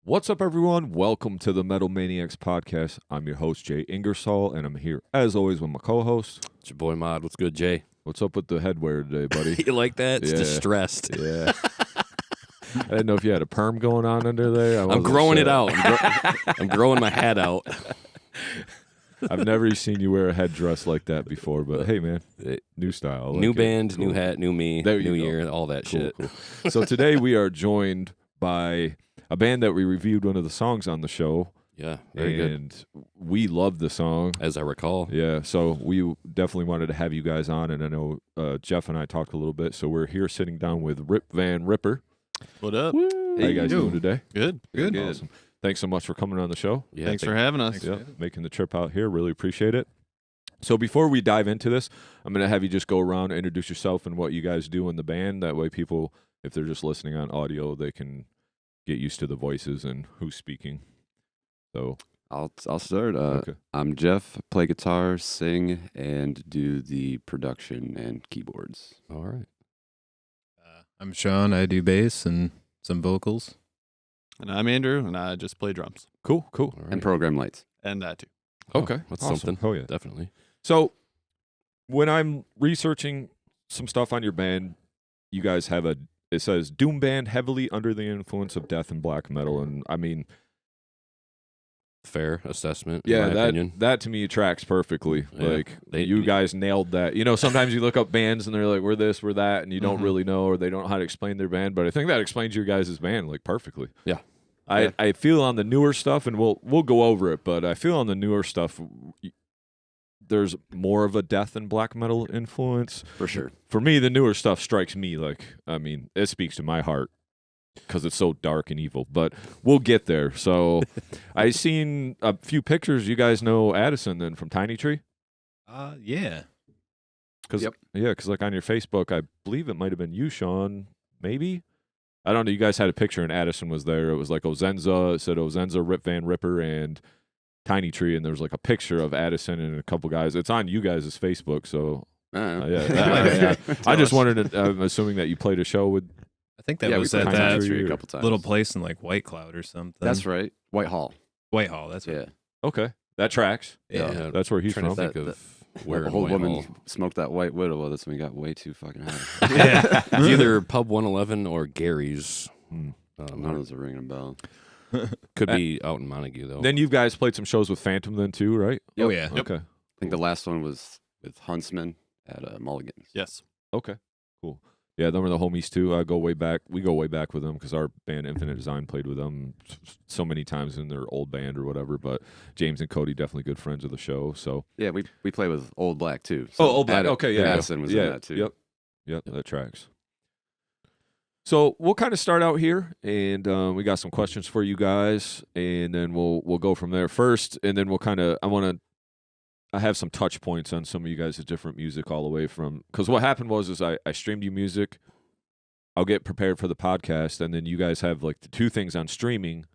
What's up, everyone? Welcome to the Metal Maniacs Podcast. I'm your host, Jay Ingersoll, and I'm here, as always, with my co-host. It's your boy, Modd. What's good, Jay? What's up with the headwear today, buddy? You like that? It's Yeah. distressed. Yeah. I didn't know if you had a perm going on under there. I'm growing it out. I'm growing my hat out. I've never seen you wear a headdress like that before, but hey, man, new style. New band, new hat, new me, There you new go. year, all that shit. Cool. So today we are joined by a band that we reviewed one of the songs on the show. Yeah, very good. And we love the song. As I recall. Yeah, so we definitely wanted to have you guys on, and I know Jeff and I talked a little bit, so we're here sitting down with Rip Van Ripper. What up? How you guys doing today? Good. Good. Awesome. Thanks so much for coming on the show. Yeah, Thanks for having us. Making the trip out here. Really appreciate it. So before we dive into this, I'm going to have you just go around and introduce yourself and what you guys do in the band. That way people, if they're just listening on audio, they can get used to the voices and who's speaking. So I'll start. Okay. I'm Jeff. Play guitar, sing, and do the production and keyboards. All right. I'm Sean. I do bass and some vocals. And I'm Andrew, and I just play drums. cool. All right. And program lights. And that too. Okay. That's Awesome. something. Oh, yeah. Definitely. So when I'm researching some stuff on your band, you guys have it says doom band heavily under the influence of death and black metal. And I mean, Fair assessment, yeah, in my opinion. that to me tracks perfectly. Yeah. Like you guys nailed that. You know, sometimes you look up bands and they're like, we're this, we're that, and you don't really know, or they don't know how to explain their band. But I think that explains your guys' band like perfectly. Yeah. I feel on the newer stuff, and we'll go over it, but I feel on the newer stuff there's more of a death and black metal influence. For sure. For me, the newer stuff strikes me like, I mean, it speaks to my heart because it's so dark and evil, but we'll get there. So I seen a few pictures. You guys know Addison then from Tiny Tree? Yeah. Cause, Yep. Yeah, because like on your Facebook, I believe it might have been you, Sean, maybe? I don't know. You guys had a picture and Addison was there. It was like Ozenza. It said Ozenza, Rip Van Ripper, and Tiny Tree, and there was like a picture of Addison and a couple guys. It's on you guys' Facebook, so yeah. I just wanted to, I'm assuming that you played a show with. I think that we was played at Tiny that Tree Tree a couple times. little place in like White Cloud or something. That's right. Whitehall. Whitehall. That's Yeah. right. Okay, that tracks. Yeah. That's where he's Trying from. to think That- of where the in whole woman Whitehall. smoked that white widow with us and we got way too fucking high. Yeah. It's either Pub 111 or Gary's. Hmm. None of those are ringing a bell. Could be out in Montague, though. Then you guys played some shows with Phantom then too, right? Oh yeah. Okay. I think the last one was with Huntsman at Mulligan's. Yes. Okay. Cool. Yeah, them are the homies too. I go way back. We go way back with them because our band Infinite Design played with them so many times in their old band or whatever. But James and Cody definitely good friends of the show. So Yeah, we play with Old Black too. Old Black. Okay, yeah. Addison was in that too. Yep, that tracks. So we'll kind of start out here, and we got some questions for you guys, and then we'll go from there first, and then we'll kind of I have some touch points on some of you guys' different music all the way from, because what happened was I streamed you music. I'll get prepared for the podcast, and then you guys have like the two things on streaming,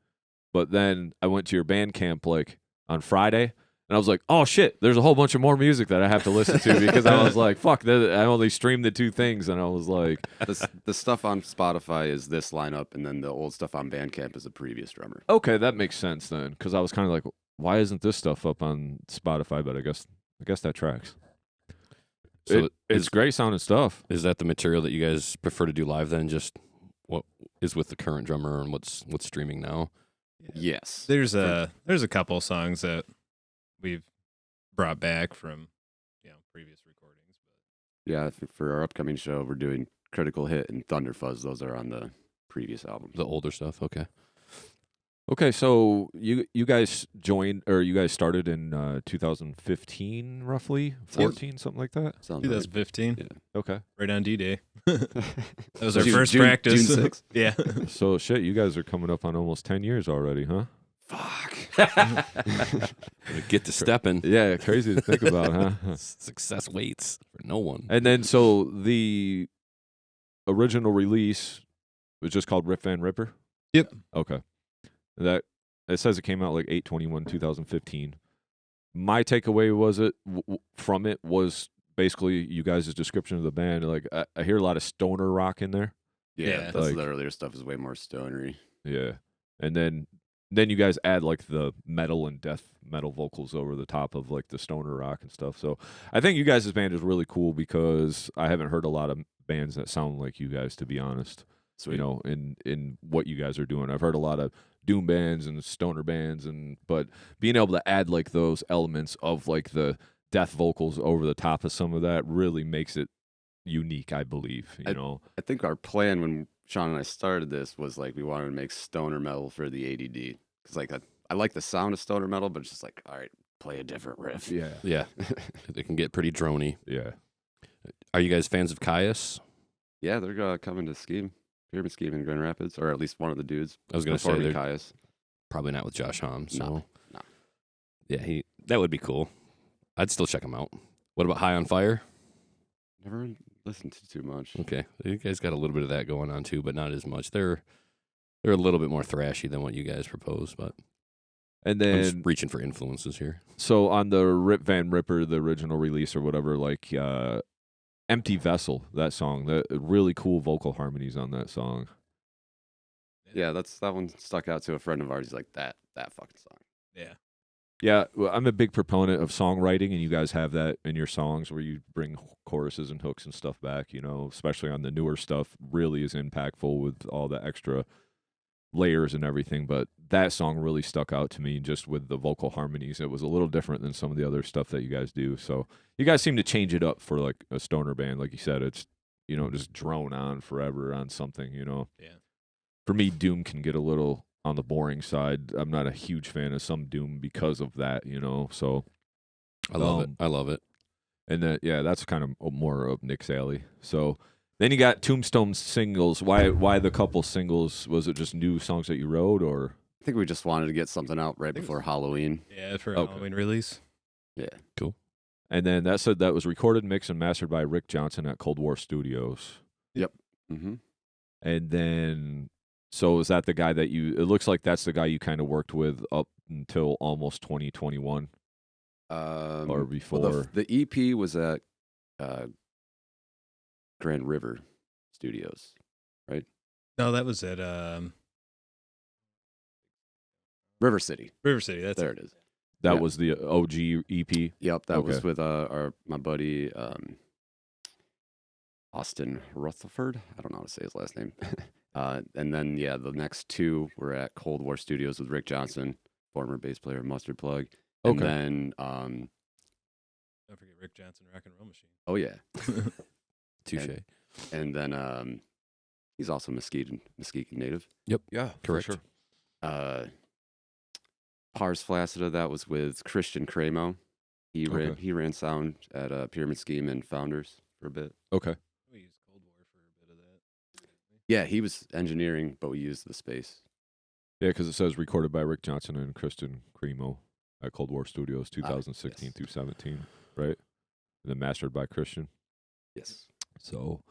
but then I went to your Bandcamp like on Friday, and I was like, oh shit, there's a whole bunch of more music that I have to listen to because I was like, fuck, I only streamed the two things, and I was like, The stuff on Spotify is this lineup, and then the old stuff on Bandcamp is the previous drummer. okay, that makes sense then, because I was kind of like, why isn't this stuff up on Spotify? But I guess that tracks. So It's great sounding stuff. Is that the material that you guys prefer to do live then? Just what is with the current drummer and what's streaming now? Yes. There's a couple songs that we've brought back from previous recordings. Yeah, I think for our upcoming show, we're doing Critical Hit and Thunder Fuzz. Those are on the previous album. The older stuff? Okay. Okay, so you guys joined, or you guys started in 2015, roughly 14, something like that. Sounds 2015, Yeah. Okay, right on D-Day. right. That was our first June practice. June 6th. Yeah. so shit, you guys are coming up on almost 10 years already, huh? Fuck. Get to stepping. Yeah, crazy to think about, huh? Success waits for no one. And then so the original release was just called Rip Van Ripper. Yep. Okay. That it says it came out like 8/21/2015. My takeaway was from it was basically you guys' description of the band. Like I hear a lot of stoner rock in there. Yeah, That's like- the earlier stuff is way more stonery. Yeah. and then you guys add like the metal and death metal vocals over the top of like the stoner rock and stuff. So I think you guys' band is really cool because I haven't heard a lot of bands that sound like you guys, to be honest. Sweet. You know, in what you guys are doing. I've heard a lot of doom bands and stoner bands, but being able to add like those elements of like the death vocals over the top of some of that really makes it unique, I believe. You know, I think our plan when Sean and I started this was like we wanted to make stoner metal for the ADD because like I like the sound of stoner metal, but it's just like, all right, play a different riff. yeah, Yeah, it can get pretty droney. yeah. Are you guys fans of Caius? Yeah, they're coming to Scheme, Pyramid Scheme in Grand Rapids, or at least one of the dudes. I was going to say performing they're Caius. probably not with Josh Homme. So No. yeah, that would be cool. I'd still check him out. What about High on Fire? Never listened to too much. Okay, you guys got a little bit of that going on too, but not as much. They're a little bit more thrashy than what you guys propose, but And I'm just then reaching for influences here. so on the Rip Van Ripper, the original release or whatever, like Empty Vessel, that song, the really cool vocal harmonies on that song. Yeah, that one stuck out to a friend of ours. He's like, that fucking song. Yeah. Yeah, well, I'm a big proponent of songwriting, and you guys have that in your songs where you bring choruses and hooks and stuff back, you know, especially on the newer stuff, really is impactful with all the extra layers and everything. But that song really stuck out to me just with the vocal harmonies. It was a little different than some of the other stuff that you guys do. So you guys seem to change it up for like a stoner band. Like you said, it's, you know, just drone on forever on something, you know. Yeah. For me, Doom can get a little on the boring side. I'm not a huge fan of some Doom because of that, you know. So I love it. And then that's kind of more up Nick's alley. So then you got Tombstone singles. Why the couple singles? Was it just new songs that you wrote, or? I think we just wanted to get something out right before Halloween. Yeah, for Okay. Halloween release. Yeah. And then that said that was recorded, mixed, and mastered by Rick Johnson at Cold War Studios. Mm-hmm. And then, so is that the guy that you? It looks like that's the guy you kind of worked with up until almost 2021 or before. Well, the EP was at Grand River Studios. No, that was at River City. River City. That's There it is. That yeah. was the OG EP. Yep, that was Okay. with my buddy Austin Rutherford. I don't know how to say his last name. And then the next two were at Cold War Studios with Rick Johnson, former bass player of Mustard Plug. And Okay. then don't forget Rick Johnson, Rock and Roll Machine. oh yeah, Touche. and then he's also Muskegon native. Yeah, Correct. For sure. Pars Flaccida, that was with Christian Cremo. He ran Okay. he ran sound at Pyramid Scheme and Founders for a bit. Okay. We used Cold War for a bit of that. Yeah, he was engineering, but we used the space. Yeah, because it says recorded by Rick Johnson and Kristen Cremo at Cold War Studios, 2016 yes. through 17, right? And then mastered by Christian. Yes. So,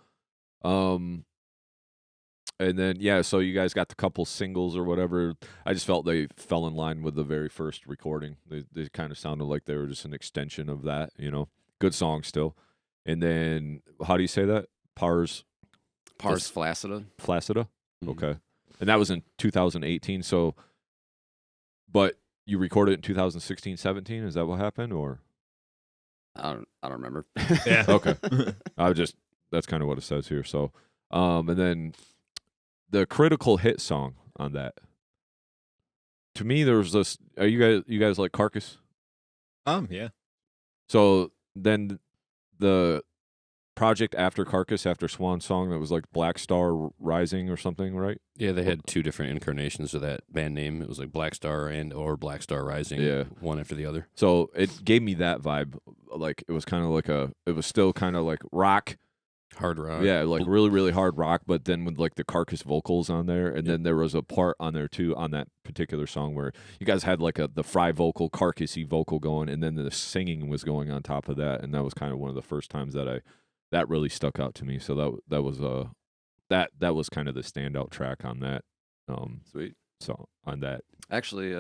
and then so you guys got the couple singles or whatever. I just felt they fell in line with the very first recording. They kind of sounded like they were just an extension of that, you know. Good song still. And then how do you say that? Pars Flaccida. Flaccida? Mhm. Okay. And that was in 2018. So, but you recorded it in 2016, 17? Is that what happened, or? I don't remember. Yeah. Okay. That's kind of what it says here. So, and then the critical hit song on that. To me, there was this. Are you guys like Carcass? Yeah. So then the project after Carcass, after Swan Song, that was like Black Star Rising or something, right? Yeah, they had two different incarnations of that band name. It was like Black Star or Black Star Rising, Yeah. one after the other. So it gave me that vibe. Like it was kind of like it was still kind of like rock. Hard rock. Yeah, like really, really hard rock, but then with like the Carcass vocals on there, and then there was a part on there too on that particular song where you guys had like the fry vocal, Carcassy vocal going, and then the singing was going on top of that, and that was kind of one of the first times that really stuck out to me. So that was kind of the standout track on that. Sweet. So on that, Actually,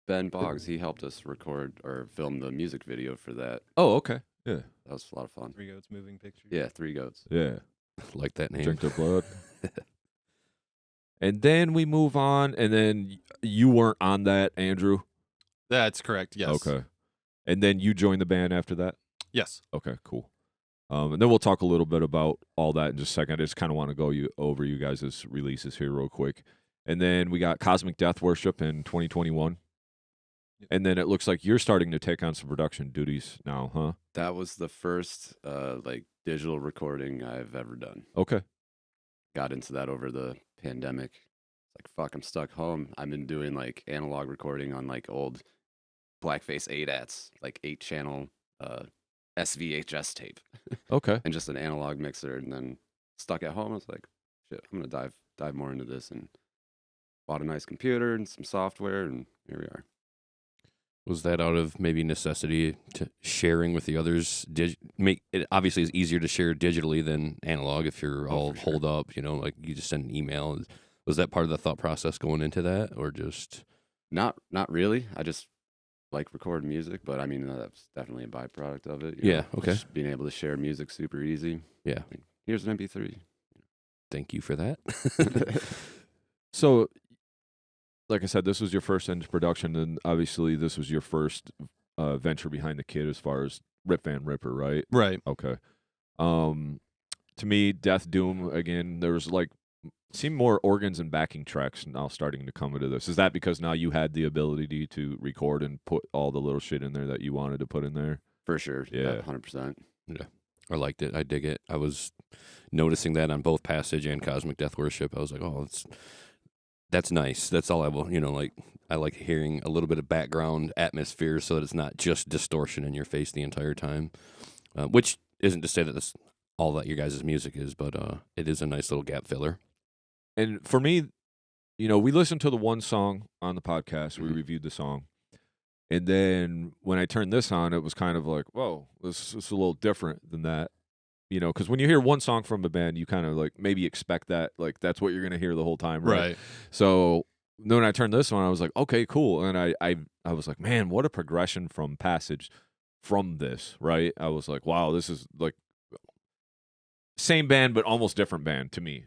Ben Boggs, he helped us record or film the music video for that. oh okay, yeah, That was a lot of fun. Three Goats Moving Pictures. Yeah, 3 Goats. yeah, Like that name. drink their blood. And then we move on, and then you weren't on that, Andrew? That's correct. Yes. Okay. And then you joined the band after that? Yes. Okay, cool. And then we'll talk a little bit about all that in just a second. I just kind of want to go over you guys' releases here real quick. And then we got Cosmic Death Worship in 2021. And then it looks like you're starting to take on some production duties now, huh? That was the first like digital recording I've ever done. Okay. Got into that over the pandemic. Like, fuck, I'm stuck home. I've been doing like analog recording on like old blackface 8-ats, like 8-channel SVHS tape. Okay. And just an analog mixer. And then stuck at home, I was like, shit, I'm going to dive more into this, and bought a nice computer and some software, and here we are. Was that out of maybe necessity to sharing with the others? Make it obviously is easier to share digitally than analog if you're all for sure. holed up, like you just send an email. Was that part of the thought process going into that, or just Not really. I just like recording music, but I mean, that's definitely a byproduct of it. Yeah, okay. Just being able to share music super easy. Yeah. Like, here's an MP3. Thank you for that. So, like I said, this was your first into production, and obviously this was your first venture behind the kid as far as Rip Van Ripper, right? Right. Okay. To me, Death Doom, again, there was like, seemed more organs and backing tracks now starting to come into this. Is that because now you had the ability to record and put all the little shit in there that you wanted to put in there? For sure. Yeah. 100%. I liked it. I dig it. I was noticing that on both Passage and Cosmic Death Worship. I was like, oh, that's nice. That's all I will, like, I like hearing a little bit of background atmosphere so that it's not just distortion in your face the entire time, which isn't to say that that's all that your guys' music is, but it is a nice little gap filler. And for me, we listened to the one song on the podcast. We Mhm. reviewed the song. And then when I turned this on, it was kind of like, whoa, this is a little different than that. Because when you hear one song from a band, you kind of like maybe expect that, like that's what you're going to hear the whole time, right? Right. So then when I turned this on, I was like, okay, cool. And I was like, man, what a progression from Passage from this, right? I was like, wow, this is like same band, but almost different band to me,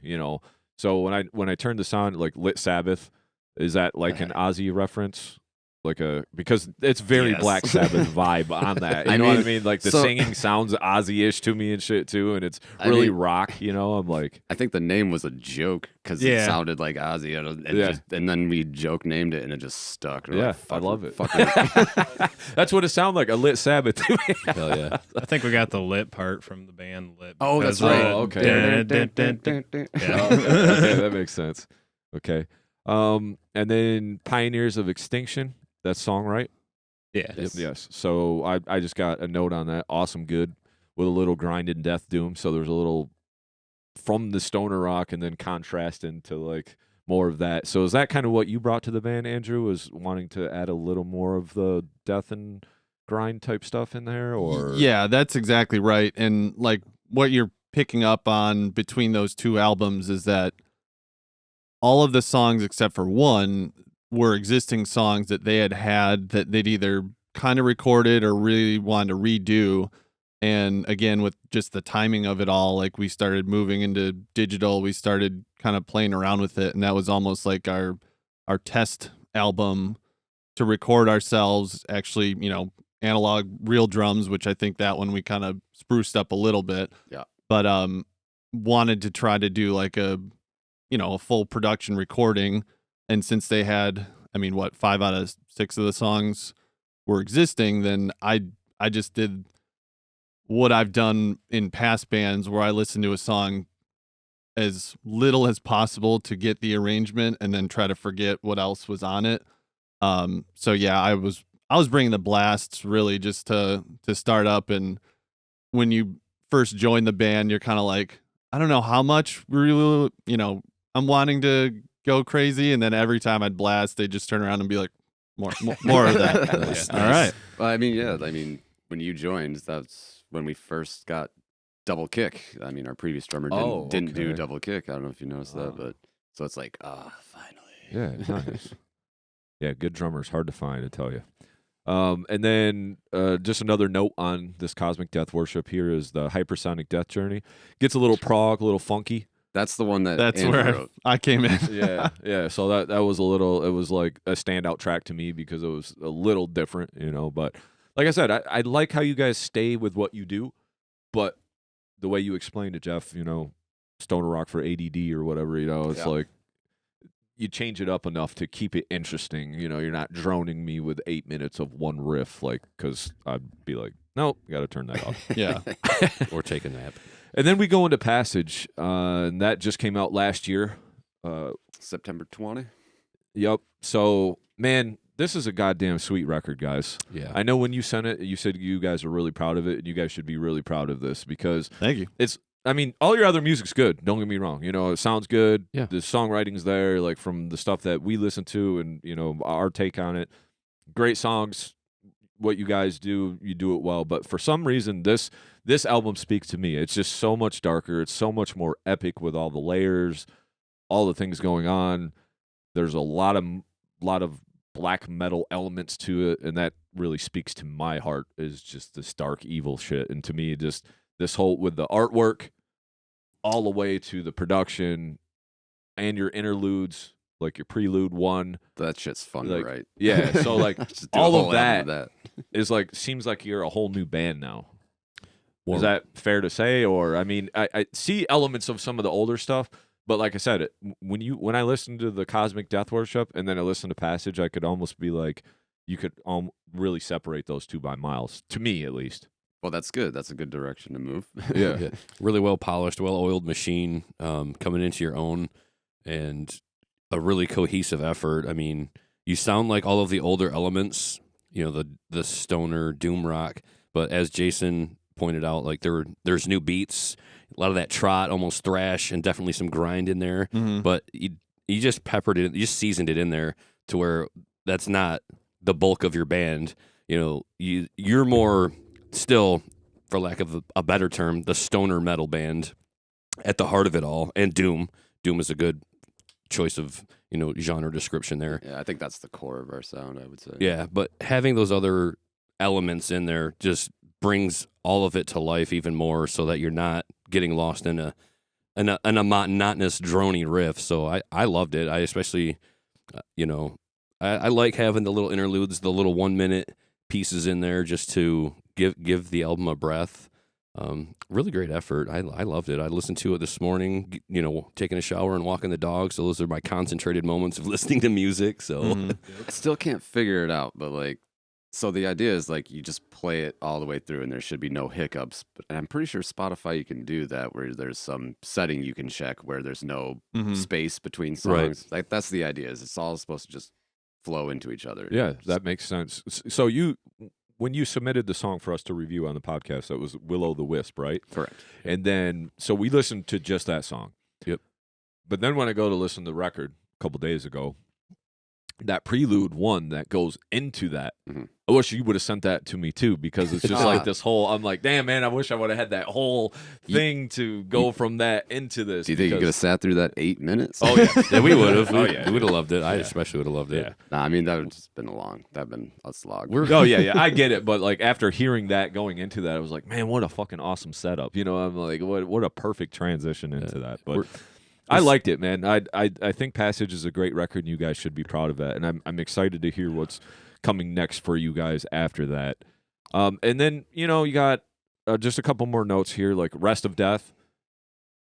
So when I turned this on, like Lit Sabbath, is that like an Ozzy reference? Because it's very Yes. Black Sabbath vibe on that. You I know what I mean, mean? Like the so- singing sounds Ozzy-ish to me and shit too, and it's I really mean- rock. I'm like, I think the name was a joke because Yeah. it sounded like Ozzy, and, Yeah. and then we joke named it, and it just stuck. We're yeah, like, I fuck love it. fuck it. That's what it sounded like, a Lit Sabbath to me. Hell yeah. I think we got the lit part from the band Lit. Oh, because that's right. Oh, okay. Yeah. Okay, that makes sense. Okay. And then Pioneers of Extinction, that song, right? Yeah. Yes. So I just got a note on that. Awesome, good, with a little grinded Death Doom. So there's a little from the stoner rock and then contrast into like more of that. So is that kind of what you brought to the band, Andrew? Was wanting to add a little more of the death and grind type stuff in there, or Yeah, that's exactly right. And like what you're picking up on between those two albums is that all of the songs except for one were existing songs that they had that they'd either kind of recorded or really wanted to redo. And again, with just the timing of it all, like we started moving into digital, we started kind of playing around with it. And that was almost like our test album to record ourselves, actually, analog real drums, which I think that one we kind of spruced up a little bit. Yeah. But wanted to try to do like a full production recording. And since they had, 5 out of 6 of the songs were existing, then I just did what I've done in past bands where I listen to a song as little as possible to get the arrangement and then try to forget what else was on it. So yeah, I was bringing the blasts really just to start up. And when you first join the band, you're kind of like, I don't know how much really, I'm wanting to go crazy. And then every time I'd blast, they just turn around and be like, more of that. Nice. All right. Well, when you joined, that's when we first got double kick. Our previous drummer didn't do okay. double kick. I don't know if you noticed Oh. that, but so it's like, finally. Yeah, nice. Yeah, good drummers, hard to find, I tell you. And then just another note on this Cosmic Death Worship here is the Hypersonic Death Journey. Gets a little prog, a little funky. That's the one that That's Andrew where wrote. I came in. yeah. So that was a little. It was like a standout track to me because it was a little different, But like I said, I like how you guys stay with what you do, but the way you explained it, Jeff, stoner rock for ADD or whatever, it's like you change it up enough to keep it interesting. You're not droning me with 8 minutes of one riff, because I'd be like, nope, got to turn that off. Yeah. Or take a nap. And then we go into Passage, and that just came out last year. September 20. Yep. So, man, this is a goddamn sweet record, guys. Yeah. I know when you sent it, you said you guys are really proud of it, and you guys should be really proud of this because Thank you. all your other music's good. Don't get me wrong. It sounds good. Yeah. The songwriting's there, like from the stuff that we listen to and, our take on it. Great songs. What you guys do, you do it well. But for some reason, this album speaks to me. It's just so much darker. It's so much more epic with all the layers, all the things going on. There's a lot of black metal elements to it, and that really speaks to my heart, is just this dark evil shit. And to me, just this whole, with the artwork all the way to the production and your interludes, like your prelude one. That shit's fun Like, to write. Yeah, so like Just do a all whole of album that of is like, seems like you're a whole new band now. Well, Is that fair to say? Or I see elements of some of the older stuff, but like I said, when I listened to the Cosmic Death Worship and then I listened to Passage, I could almost be like, you could really separate those two by miles, to me at least. Well, that's good. That's a good direction to move. Yeah. really well polished, well oiled machine, coming into your own, and a really cohesive effort. I mean, you sound like all of the older elements, the stoner doom rock, but as Jason pointed out, like there's new beats, a lot of that trot, almost thrash, and definitely some grind in there. Mm-hmm. But you just peppered it, you just seasoned it in there to where that's not the bulk of your band. You're more still, for lack of a better term, the stoner metal band at the heart of it all. And doom is a good choice of genre description there. Yeah, I think that's the core of our sound, I would say. Yeah, but having those other elements in there just brings all of it to life even more, so that you're not getting lost in a monotonous drony riff. So I loved it. I especially I like having the little interludes, the little 1 minute pieces in there, just to give the album a breath. Really great effort. I loved it. I listened to it this morning, taking a shower and walking the dog. So those are my concentrated moments of listening to music. So I still can't figure it out, but so the idea is you just play it all the way through and there should be no hiccups. But I'm pretty sure Spotify, you can do that, where there's some setting you can check where there's no space between songs. Right. That's the idea, is it's all supposed to just flow into each other. Yeah, that makes sense. So when you submitted the song for us to review on the podcast, that was Will the Wisp, right? Correct. And then, so we listened to just that song. Yep. But then when I go to listen to the record a couple days ago, that prelude one that goes into that, I wish you would have sent that to me too, because it's just like this whole, I'm like, damn, man, I wish I would have had that whole thing to go from that into this. Do you think you could have sat through that 8 minutes? Oh, yeah. yeah, we would have. Oh, yeah. We would have loved it. I especially would have loved it. Yeah. Nah, I mean, that would just been a slog. Oh, yeah, I get it. But like after hearing that going into that, I was like, man, what a fucking awesome setup. I'm like, what a perfect transition into that. But I liked it, man. I think Passage is a great record, and you guys should be proud of that. And I'm excited to hear what's coming next for you guys after that. And then, you got just a couple more notes here, like Rest of Death.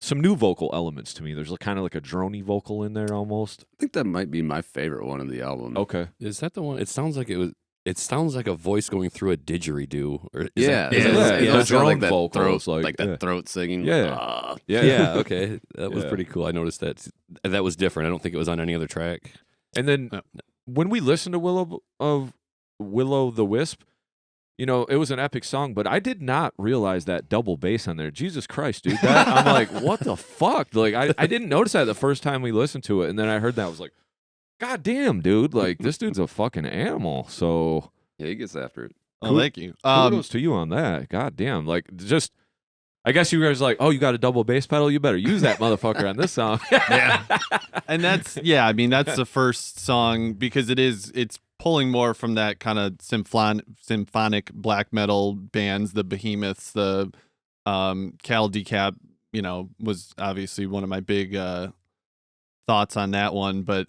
Some new vocal elements to me. There's kind of like a droney vocal in there almost. I think that might be my favorite one of the album. Okay. Is that the one? It sounds like it sounds like a voice going through a didgeridoo. Or Yeah, the those are drone that vocals, throat, like, that yeah. throat singing. Yeah. Yeah, okay. That was Yeah. pretty cool. I noticed that. That was different. I don't think it was on any other track. And then when we listened to Willow the Wisp, it was an epic song, but I did not realize that double bass on there. Jesus Christ, dude. I'm like, what the fuck? Like, I didn't notice that the first time we listened to it, and then I heard that, I was like, God damn, dude. Like, this dude's a fucking animal. So Yeah, he gets after it. Oh, thank you. kudos to you on that. God damn. Like, just, I guess you guys are like, oh, you got a double bass pedal? You better use that motherfucker on this song. And that's that's the first song, because it's pulling more from that kind of symphonic black metal bands, the Behemoths, the Cal Decap, was obviously one of my big thoughts on that one, but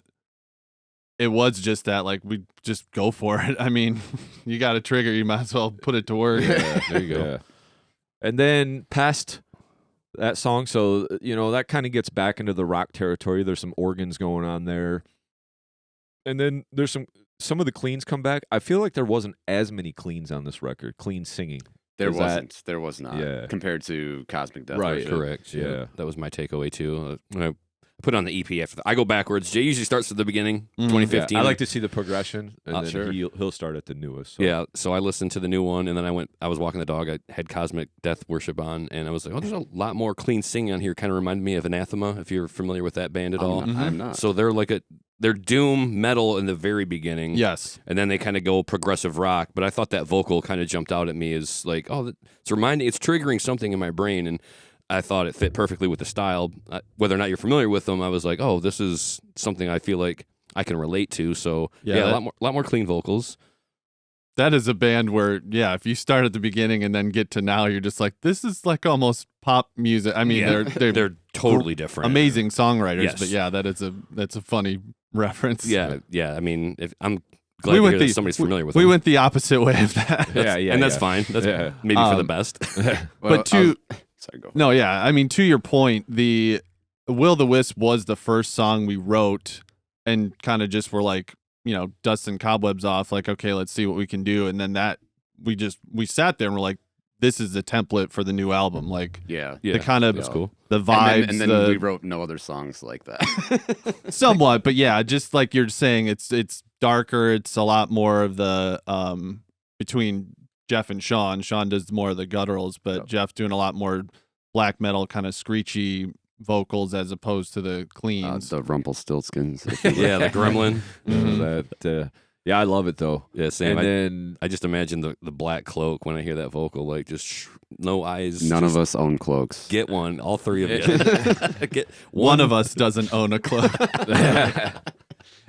it was just that, like, we just go for it. I mean, you got a trigger, you might as well put it to work. Yeah, there you go. Yeah. And then past that song, so, that kind of gets back into the rock territory. There's some organs going on there. And then there's some of the cleans come back. I feel like there wasn't as many cleans on this record, clean singing. There was not. Yeah. Compared to Cosmic Death Right, Worship. Correct. Yeah. That was my takeaway too. When I put on the EP after I go backwards. Jay usually starts at the beginning, 2015. Yeah, I like to see the progression, and then sure. he'll start at the newest. So. Yeah, so I listened to the new one, and then I was walking the dog. I had Cosmic Death Worship on, and I was like, oh, there's a lot more clean singing on here. Kind of reminded me of Anathema, if you're familiar with that band at all. I'm not. So they're doom metal in the very beginning. Yes. And then they kind of go progressive rock. But I thought that vocal kind of jumped out at me as like, oh, it's triggering something in my brain. And I thought it fit perfectly with the style. Whether or not you're familiar with them, I was like, oh, this is something I feel like I can relate to. So a lot more clean vocals. That is a band where, if you start at the beginning and then get to now, you're just like, this is like almost pop music. I mean, they're totally different. Amazing songwriters, Yes. but that's a funny reference. Yeah. I mean, if I'm glad to hear that somebody's familiar with them. We went the opposite way of that. And that's fine. That's maybe for the best. But sorry, go. No, yeah. I mean, to your point, the Will the Wisp was the first song we wrote and kind of just were like, dusting cobwebs off, like, okay, let's see what we can do. And then that we sat there and we're like, this is the template for the new album. Like, the kind of that's cool. The vibes. And then we wrote no other songs like that. Somewhat, but just like you're saying, it's darker. It's a lot more of the between Jeff and Sean. Sean does more of the gutturals, but Jeff doing a lot more black metal kind of screechy vocals as opposed to the cleans. The Rumpelstiltskins. Yeah, the Gremlin. I love it though. Yeah, same. And then I just imagine the black cloak when I hear that vocal, like just no eyes. None of us own cloaks. Get one, all three of you. Get one of us doesn't own a cloak.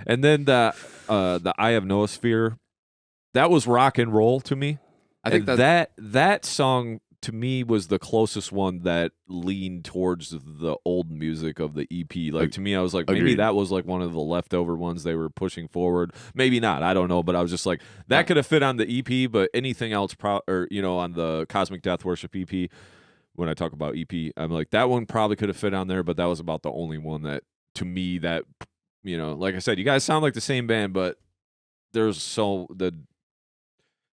And then the Eye of Noosphere, that was rock and roll to me. I think that song to me was the closest one that leaned towards the old music of the EP. Like to me, I was like, maybe that was like one of the leftover ones they were pushing forward. Maybe not. I don't know. But I was just like, that could have fit on the EP, but anything else, on the Cosmic Death Worship EP. When I talk about EP, I'm like, that one probably could have fit on there, but that was about the only one that, to me, that like I said, you guys sound like the same band, but there's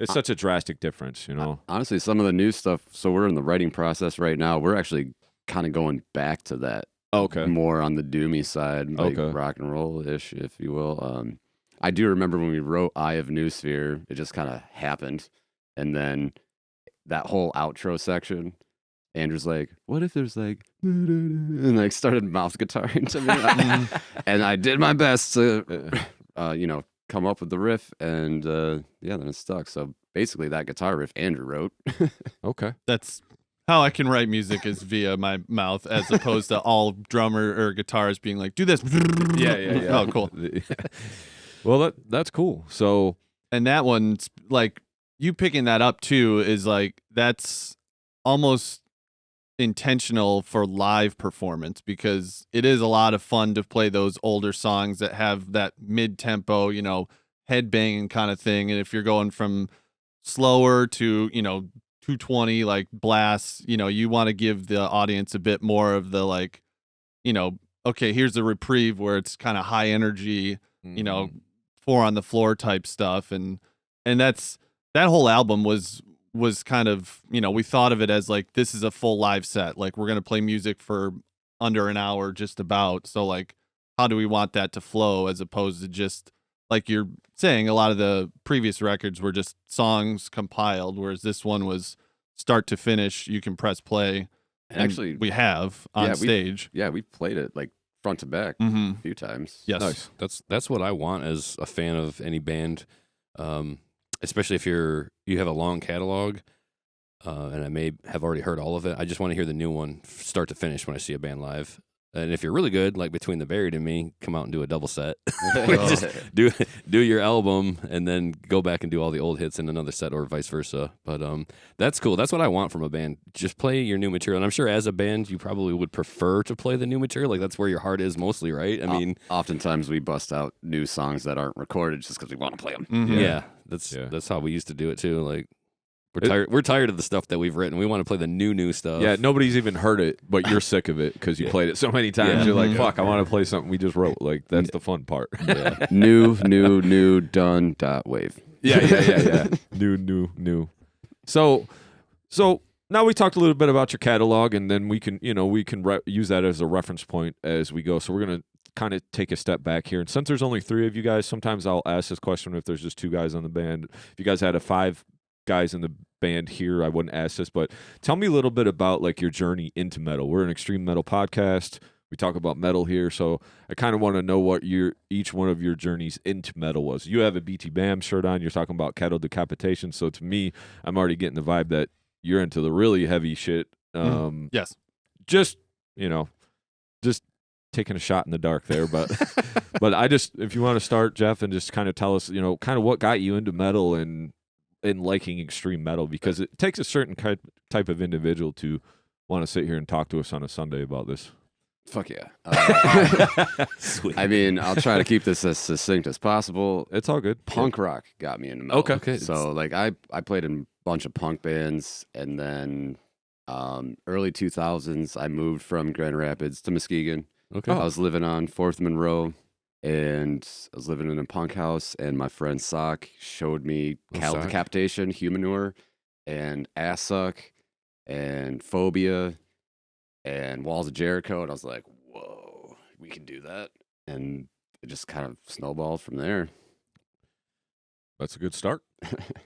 it's such a drastic difference, Honestly, some of the new stuff, so we're in the writing process right now. We're actually kind of going back to that. Okay. More on the doomy side, like rock and roll-ish, if you will. I do remember when we wrote Eye of Noosphere, it just kind of happened. And then that whole outro section, Andrew's like, what if there's like, and like started mouth guitaring to me. And I did my best to, come up with the riff, and then it stuck. So basically that guitar riff Andrew wrote. Okay. That's how I can write music, is via my mouth, as opposed to all drummer or guitars being like, do this. Yeah. Oh, cool. Well, that's cool. So, and that one's like, you picking that up too is like, that's almost intentional for live performance, because it is a lot of fun to play those older songs that have that mid-tempo, head banging kind of thing. And if you're going from slower to 220 like blasts, you want to give the audience a bit more of the like, okay, here's a reprieve where it's kind of high energy, four on the floor type stuff. And that whole album was kind of, we thought of it as like, this is a full live set. Like, we're going to play music for under an hour just about. So like, how do we want that to flow, as opposed to just like you're saying, a lot of the previous records were just songs compiled, whereas this one was start to finish. You can press play. And actually, we have on stage. We played it like front to back Mm-hmm. a few times. Yes. Nice. That's what I want as a fan of any band. Especially if you have a long catalog, and I may have already heard all of it. I just want to hear the new one start to finish when I see a band live. And if you're really good, like Between the Buried and Me, come out and do a double set. Just do your album and then go back and do all the old hits in another set, or vice versa. But that's cool. That's what I want from a band. Just play your new material. And I'm sure as a band, you probably would prefer to play the new material. Like that's where your heart is mostly, right? I mean, oftentimes we bust out new songs that aren't recorded just because we want to play them. Mhm. yeah, that's how we used to do it too. Like we're tired of the stuff that we've written. We want to play the new stuff. Yeah, nobody's even heard it, but you're sick of it because you played it so many times. Yeah. You're like, fuck, I want to play something we just wrote. Like, that's the fun part. Yeah. new, done, wave. Yeah. New. So now we talked a little bit about your catalog, and then we can use that as a reference point as we go. So we're gonna kind of take a step back here. And since there's only 3 of you guys, sometimes I'll ask this question if there's just 2 guys on the band. If you guys had 5 guys in the band here, I wouldn't ask this, but tell me a little bit about like your journey into metal. We're an extreme metal podcast. We talk about metal here, so I kind of want to know what each one of your journeys into metal was. You have a BT Bam shirt on. You're talking about Cattle Decapitation, so to me, I'm already getting the vibe that you're into the really heavy shit. Yes. Just taking a shot in the dark there, but if you want to start, Jeff, and just kind of tell us, kind of what got you into metal and liking extreme metal, because it takes a certain type of individual to want to sit here and talk to us on a Sunday about this. Fuck yeah. Sweet. I mean, I'll try to keep this as succinct as possible. It's all good. Punk rock got me into metal. Okay. So like I played in a bunch of punk bands, and then early 2000s I moved from Grand Rapids to Muskegon. Okay. I was living on 4th Monroe, and I was living in a punk house, and my friend Sock showed me Cattle Sock. Decapitation, Humanure, and Ass Suck, and Phobia, and Walls of Jericho, and I was like, whoa, we can do that. And it just kind of snowballed from there. That's a good start.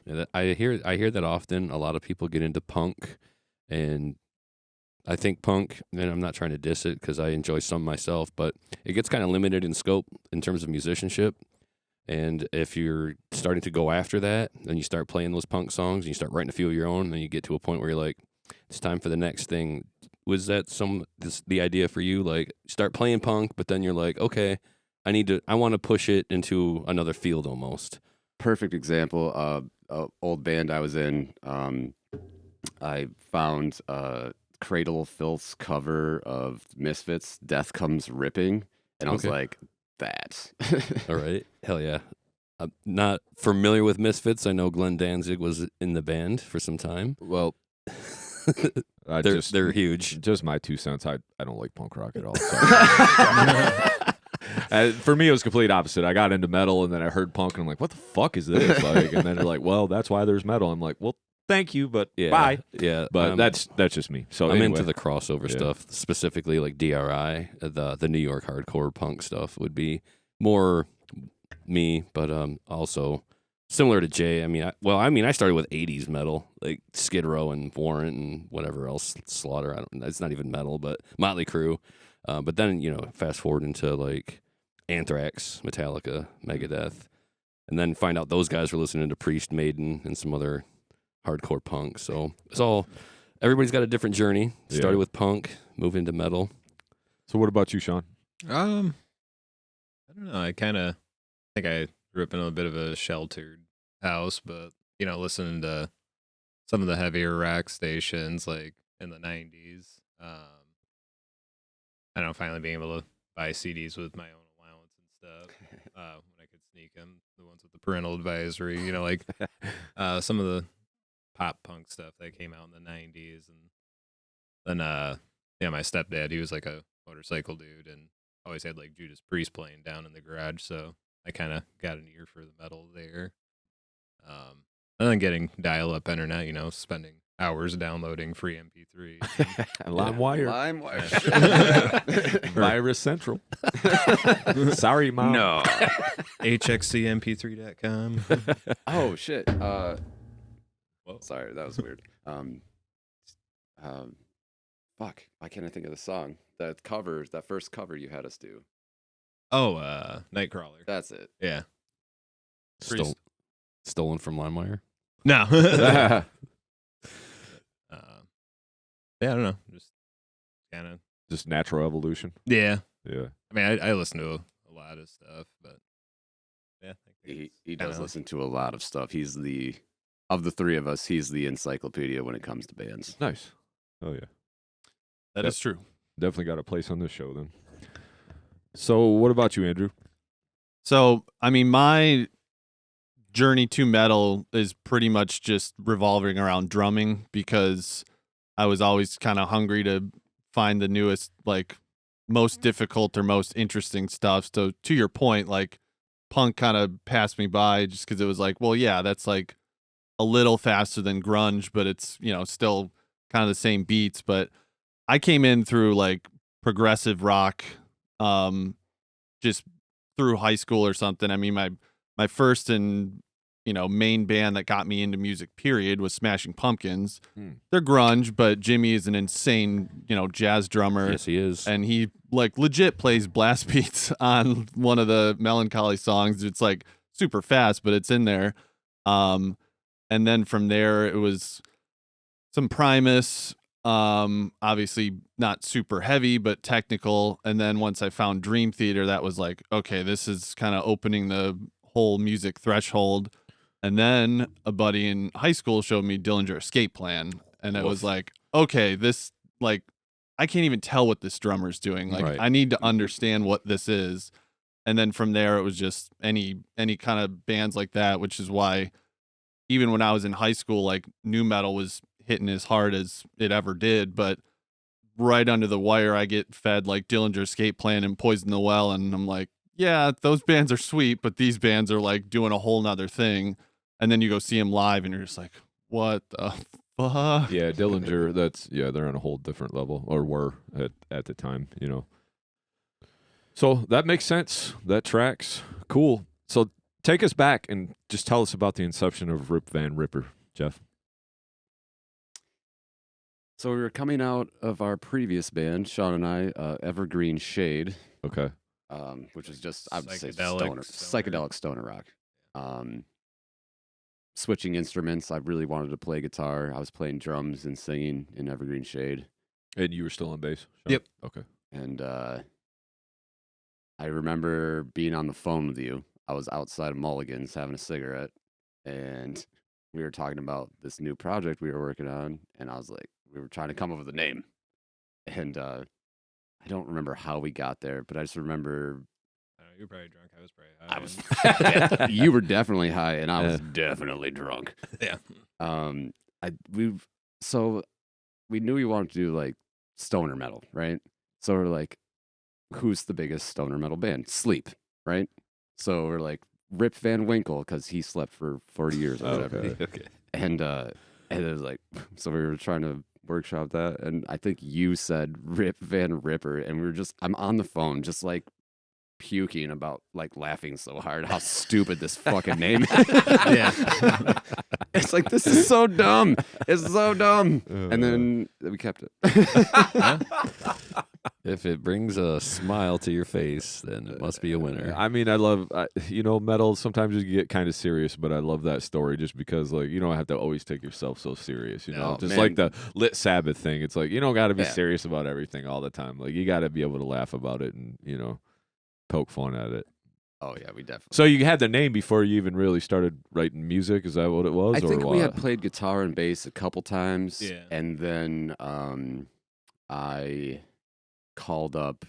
Yeah, I hear that often. A lot of people get into punk, and I think punk, and I'm not trying to diss it because I enjoy some myself, but it gets kind of limited in scope in terms of musicianship. And if you're starting to go after that, then you start playing those punk songs and you start writing a few of your own, and then you get to a point where you're like, it's time for the next thing. Was that the idea for you? Like, start playing punk, but then you're like, okay, I want to push it into another field almost. Perfect example of an old band I was in. I found Cradle of Filth's cover of Misfits, Death Comes Ripping, and I was Okay. like, that. All right. Hell yeah. I'm not familiar with Misfits. I know Glenn Danzig was in the band for some time. Well, They're huge. Just my 2 cents. I don't like punk rock at all. For me, it was complete opposite. I got into metal, and then I heard punk, and I'm like, what the fuck is this? Like, and then they're like, well, that's why there's metal. I'm like, well, thank you, but Yeah. bye. Yeah. But that's just me. So I'm anyway. into the crossover Yeah. stuff, specifically like DRI, the New York hardcore punk stuff would be more me, but also similar to Jay. I mean, I started with 80s metal, like Skid Row and Warrant and whatever else, Slaughter. It's not even metal, but Motley Crue. But then, fast forward into like Anthrax, Metallica, Megadeth, and then find out those guys were listening to Priest, Maiden, and some other hardcore punk. So it's all, everybody's got a different journey. Started Yeah. with punk, moved into metal. So what about you, Sean? I don't know. I think I grew up in a bit of a sheltered house, but listening to some of the heavier rock stations like in the 90s. I don't know, finally being able to buy CDs with my own allowance and stuff when I could sneak them, the ones with the parental advisory, like some of the pop punk stuff that came out in the 90s. And then my stepdad, he was like a motorcycle dude and always had like Judas Priest playing down in the garage, so I kind of got an ear for the metal there. And then getting dial-up internet, spending hours downloading free MP3s. LimeWire. Virus Central. Sorry, Mom. No. HXCMP3.com. Oh, shit. Whoa. Sorry, that was weird. Fuck. Why can't I think of the song? That first cover you had us do. Oh, Nightcrawler. That's it. Yeah. Stolen from LimeWire. No. Yeah, I don't know. Just kind of Just natural evolution. Yeah. Yeah. I mean, I listen to a lot of stuff, but yeah. I think He it's does kinda- listen to a lot of stuff. Of the three of us, he's the encyclopedia when it comes to bands. Nice. Oh yeah. That Yep. is true. Definitely got a place on this show then. So what about you, Andrew? So, I mean, my journey to metal is pretty much just revolving around drumming because I was always kind of hungry to find the newest, like, most difficult or most interesting stuff. So, to your point, like, punk kind of passed me by just because it was like, well, yeah, that's like a little faster than grunge, but it's, still kind of the same beats. But I came in through like progressive rock, just through high school or something. I mean, my first and main band that got me into music period was Smashing Pumpkins. They're grunge, but Jimmy is an insane jazz drummer. Yes, he is. And he like legit plays blast beats on one of the Melancholy songs. It's like super fast, but it's in there. And then from there it was some Primus, obviously not super heavy, but technical. And then once I found Dream Theater, that was like, okay, this is kind of opening the whole music threshold. And then a buddy in high school showed me Dillinger Escape Plan. And it was like, okay, this, like, I can't even tell what this drummer's doing. Like, Right. I need to understand what this is. And then from there, it was just any kind of bands like that, which is why even when I was in high school, like, nu metal was hitting as hard as it ever did. But right under the wire, I get fed like Dillinger Escape Plan and Poison the Well. And I'm like, yeah, those bands are sweet, but these bands are like doing a whole nother thing. And then you go see them live and you're just like, what the fuck? Yeah, Dillinger, they're on a whole different level, or were at the time, So that makes sense. That tracks. Cool. So take us back and just tell us about the inception of Rip Van Ripper, Jeff. So we were coming out of our previous band, Sean and I, Evergreen Shade, Okay. which is just, I would say, Psychedelic psychedelic stoner rock. Switching instruments. I really wanted to play guitar. I was playing drums and singing in Evergreen Shade. And you were still on bass? Sean? Yep. Okay. And I remember being on the phone with you. I was outside of Mulligan's having a cigarette, and we were talking about this new project we were working on, and I was like, we were trying to come up with a name. And I don't remember how we got there, but I just remember I don't know, you were probably drunk. I was probably high. I was you were definitely high, and I was definitely drunk. Yeah. We knew we wanted to do like stoner metal, right? So we're like, who's the biggest stoner metal band? Sleep, right? So we're like Rip Van Winkle because he slept for 40 years or whatever. Okay. And it was like, so we were trying to workshop that, and I think you said Rip Van Ripper, and we were I'm on the phone just like puking about like laughing so hard how stupid this fucking name is. Yeah. It's like, this is so dumb. It's so dumb. And then we kept it. If it brings a smile to your face, then it must be a winner. I mean, I love, metal. Sometimes you get kind of serious, but I love that story just because, like, you don't have to always take yourself so serious, No, just man. like the Lit Sabbath thing. It's like, you don't got to be Yeah. serious about everything all the time. Like, you got to be able to laugh about it and, poke fun at it. Oh, yeah, we definitely. So you had the name before you even really started writing music? Is that what it was? I think or we what? had played guitar and bass a couple times. Yeah. And then I called up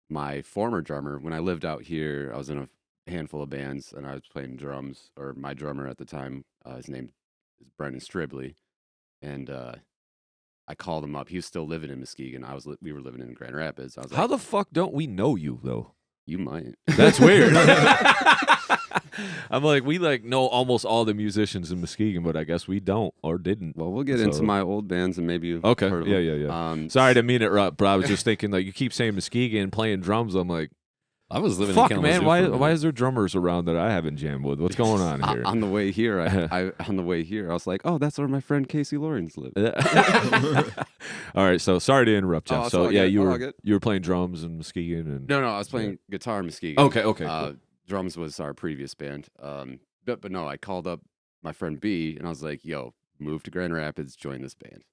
my former drummer. When I lived out here, I was in a handful of bands, and I was playing drums, or my drummer at the time, his name is Brendan Stribley. And I called him up. He was still living in Muskegon. We were living in Grand Rapids. I was like, How the fuck don't we know you, though? you might. That's weird. I'm like, we know almost all the musicians in Muskegon, but I guess we don't or didn't. Well, we'll get into my old bands, and maybe you've Okay. heard of Yeah, them. yeah, yeah. Sorry to mean it, but I was just thinking, like, you keep saying Muskegon playing drums. I'm like, I was living fuck, in man. Kalamazoo for Why is there drummers around that I haven't jammed with? What's going on here? On the way here, I was like, oh, that's where my friend Casey Lawrence lives. All right, so sorry to interrupt, Jeff. Oh, it's So all yeah, good. you All were good. you were playing drums in Muskegon, and No, I was playing guitar in Muskegon. Okay, cool. Drums was our previous band. But no, I called up my friend B, and I was like, yo, move to Grand Rapids, join this band.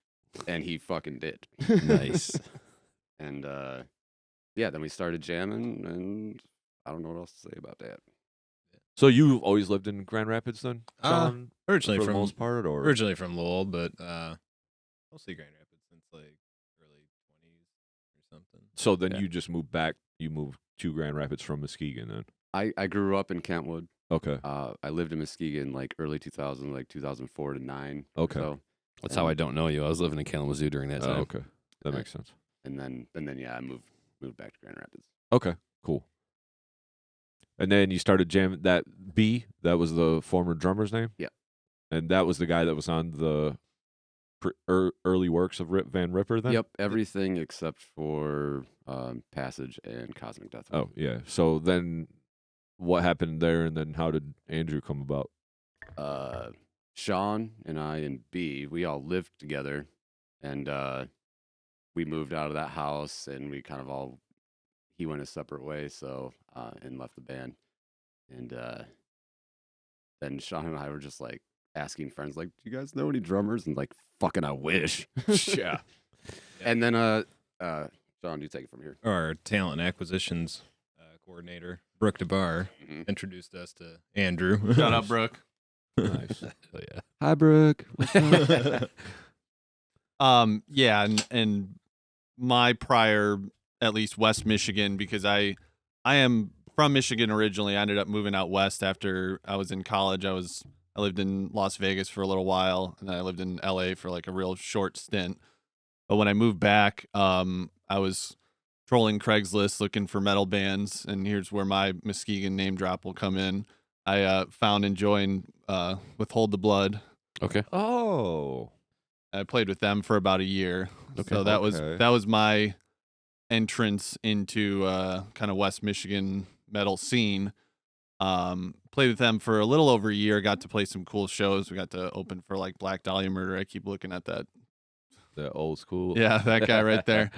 And he fucking did. Nice. And yeah, then we started jamming, and I don't know what else to say about that. So you always lived in Grand Rapids then, Sean? Originally for from the most part, or originally from Lowell, but mostly Grand Rapids since like early 20s or something. so then Yeah. you just moved back. You moved to Grand Rapids from Muskegon then. I grew up in Kentwood. Okay. I lived in Muskegon like early 2000, like 2004 to 9. Okay. So, That's how I don't know you. I was living in Kalamazoo during that time. Okay. That makes sense. and then yeah, I moved back to Grand Rapids. Okay. Cool. And then you started jamming that B. That was the former drummer's name. Yeah. And that was the guy that was on the early works of Rip Van Ripper. Then. Yep, everything except for Passage and Cosmic Death. Oh yeah. So then, what happened there, and then how did Andrew come about? Sean and I and B, we all lived together, and we moved out of that house, and we kind of he went a separate way, so and left the band, and then Sean and I were just like asking friends, like, "Do you guys know any drummers?" And like, "Fucking, I wish." Yeah. And then John, you take it from here. Our talent and acquisitions coordinator, Brooke DeBar, Mhm. introduced us to Andrew. Shout out, Brooke. Nice. Oh, yeah. Hi, Brooke. What's up? Yeah, and my prior, at least West Michigan, because I am from Michigan originally. I ended up moving out west after I was in college. I lived in Las Vegas for a little while, and then I lived in LA for like a real short stint. But when I moved back, I was trolling Craigslist looking for metal bands, and here's where my Muskegon name drop will come in. I found and joined Withhold the Blood. Okay. Oh. I played with them for about a year. Okay. So that Okay. was my entrance into kind of West Michigan metal scene. Played with them for a little over a year. Got to play some cool shows. We got to open for like Black Dahlia Murder. I keep looking at that. The old school. Yeah, that guy right there.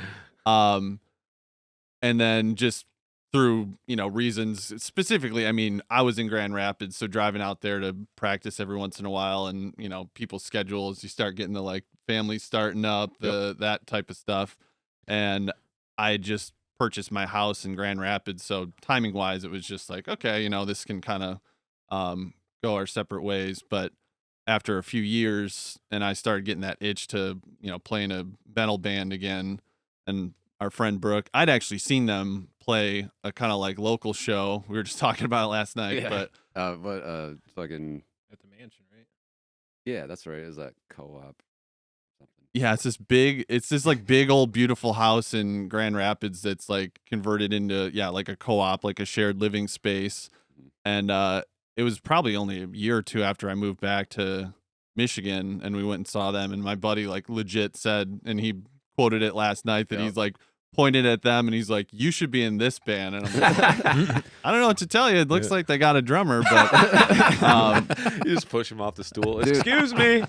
And then just through, reasons specifically, I mean, I was in Grand Rapids, so driving out there to practice every once in a while, and, people's schedules, you start getting the like families starting up, that type of stuff. And I just purchased my house in Grand Rapids, so timing wise, it was just like, okay, this can kind of go our separate ways. But after a few years, and I started getting that itch to, playing a metal band again, and our friend Brooke, I'd actually seen them play a kind of like local show. We were just talking about it last night, Yeah. but Fucking At the mansion, right? yeah, that's right. Is that co-op? Something. yeah, it's this like big old beautiful house in Grand Rapids that's like converted into, like a co-op, like a shared living space. Mhm. And it was probably only a year or two after I moved back to Michigan, and we went and saw them, and my buddy like legit said, and he quoted it last night, that Yep. he's like pointed at them and he's like, "You should be in this band." And I'm like, I don't know what to tell you. It looks like they got a drummer, but You just push him off the stool. Dude. Excuse me.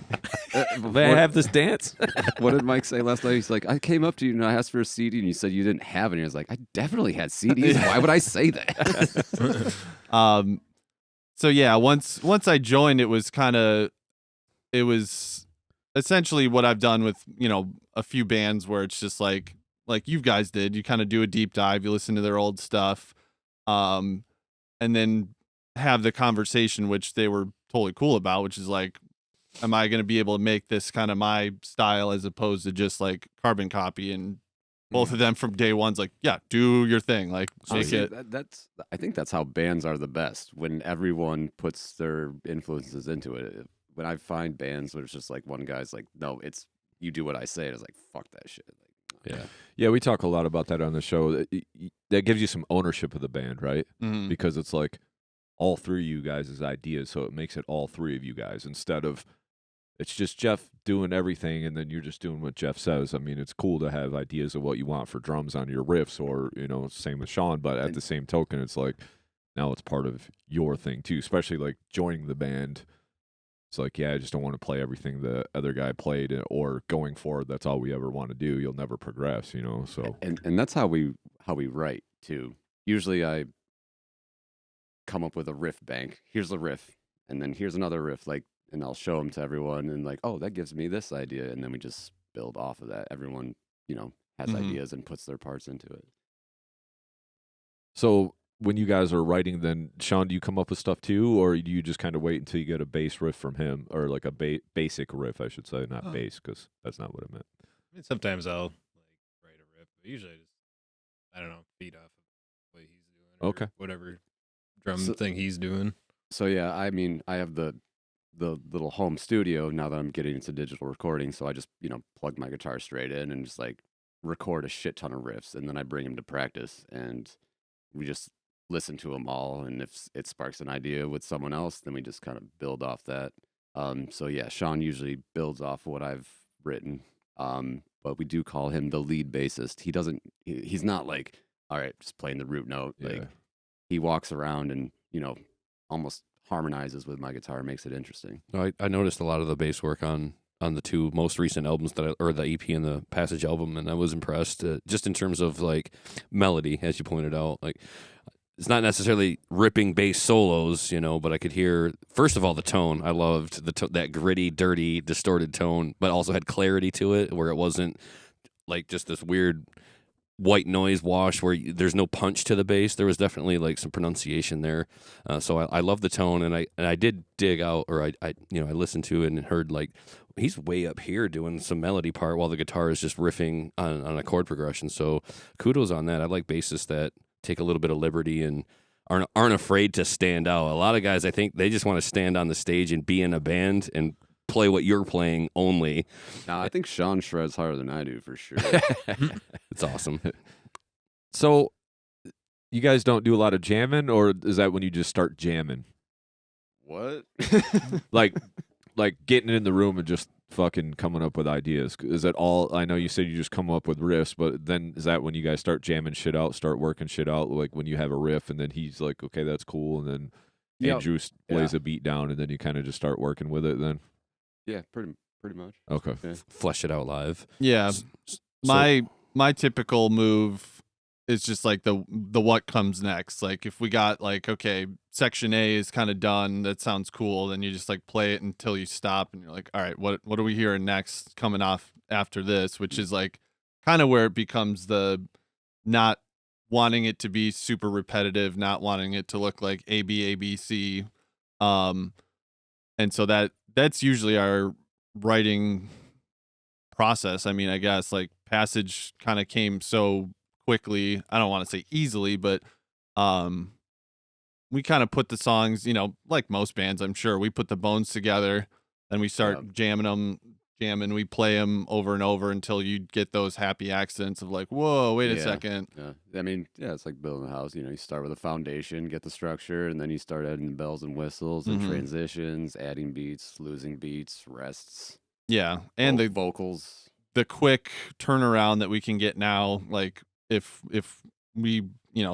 May I have this dance? What did Mike say last night? He's like, I came up to you and I asked for a CD, and you said you didn't have any. I was like, I definitely had CDs. Why would I say that? so yeah, once I joined, it was essentially what I've done with, a few bands, where it's just like you guys did. You kind of do a deep dive, you listen to their old stuff, and then have the conversation, which they were totally cool about, which is like, am I going to be able to make this kind of my style as opposed to just like carbon copy? And both of them from day one's like, yeah, do your thing. Like, make Honestly, it. I think that's how bands are the best, when everyone puts their influences into it. When I find bands where it's just like one guy's like, no, it's you do what I say. It's like, fuck that shit. Like, Yeah. Yeah, we talk a lot about that on the show. That gives you some ownership of the band, right? Mhm. Because it's like all three of you guys' ideas, so it makes it all three of you guys instead of it's just Jeff doing everything and then you're just doing what Jeff says. I mean, it's cool to have ideas of what you want for drums on your riffs, or same with Sean, but at the same token, it's like now it's part of your thing too, especially like joining the band. It's like, yeah, I just don't want to play everything the other guy played, or going forward, that's all we ever want to do. You'll never progress, so. and that's how we write too. Usually I come up with a riff bank. Here's a riff, and then here's another riff, like, and I'll show them to everyone, and like, oh, that gives me this idea, and then we just build off of that. Everyone, has Mhm. ideas and puts their parts into it. So when you guys are writing, then Sean, do you come up with stuff too, or do you just kind of wait until you get a bass riff from him, or like a basic riff, I should say, not bass, because that's not what I meant. I mean, sometimes I'll like write a riff, but usually I don't know, feed off of what he's doing. Or Okay. whatever drum So- thing he's doing. So yeah, I mean, I have the little home studio now that I'm getting into digital recording. So I just plug my guitar straight in and just like record a shit ton of riffs, and then I bring them to practice, and we just listen to them all. And if it sparks an idea with someone else, then we just kind of build off that. So yeah, Sean usually builds off what I've written. But we do call him the lead bassist. He's not like, all right, just playing the root note. Yeah. Like he walks around and almost harmonizes with my guitar, makes it interesting. I noticed a lot of the bass work on the two most recent albums or the EP and the Passage album, and I was impressed just in terms of like melody, as you pointed out. Like it's not necessarily ripping bass solos, but I could hear, first of all, the tone. I loved that gritty, dirty, distorted tone, but also had clarity to it, where it wasn't like just this weird white noise wash where there's no punch to the bass. There was definitely like some pronunciation there. So I love the tone, and I did dig out, or I listened to it and heard like he's way up here doing some melody part while the guitar is just riffing on a chord progression. So kudos on that. I like bassists that take a little bit of liberty and aren't afraid to stand out. A lot of guys, I think they just want to stand on the stage and be in a band and play what you're playing only. Now, I think Sean shreds harder than I do for sure. It's awesome. So you guys don't do a lot of jamming, or is that when you just start jamming? What? Like getting in the room and just fucking coming up with ideas? Is that all? I know you said you just come up with riffs, but then is that when you guys start jamming shit out, start working shit out? Like when you have a riff and then he's like, okay, that's cool, and then Andrew lays a beat down, and then you kind of just start working with it then? Yeah, pretty much. Okay. Yeah. Flesh it out live. Yeah. My typical move is just like the what comes next. Like if we got like, okay, section A is kind of done, that sounds cool, then you just like play it until you stop and you're like, all right, what are we hearing next coming off after this, which is like kind of where it becomes the not wanting it to be super repetitive, not wanting it to look like A B C. And so that's usually our writing process. I mean, I guess like Passage kind of came so quickly. I don't want to say easily, but we kind of put the songs, like most bands, I'm sure, we put the bones together, then we start jamming. We play them over and over until you get those happy accents of like, whoa, wait a second. Yeah. I mean, it's like building a house. You start with a foundation, get the structure, and then you start adding the bells and whistles and transitions, adding beats, losing beats, rests. Yeah, and the vocals. The quick turnaround that we can get now, like if we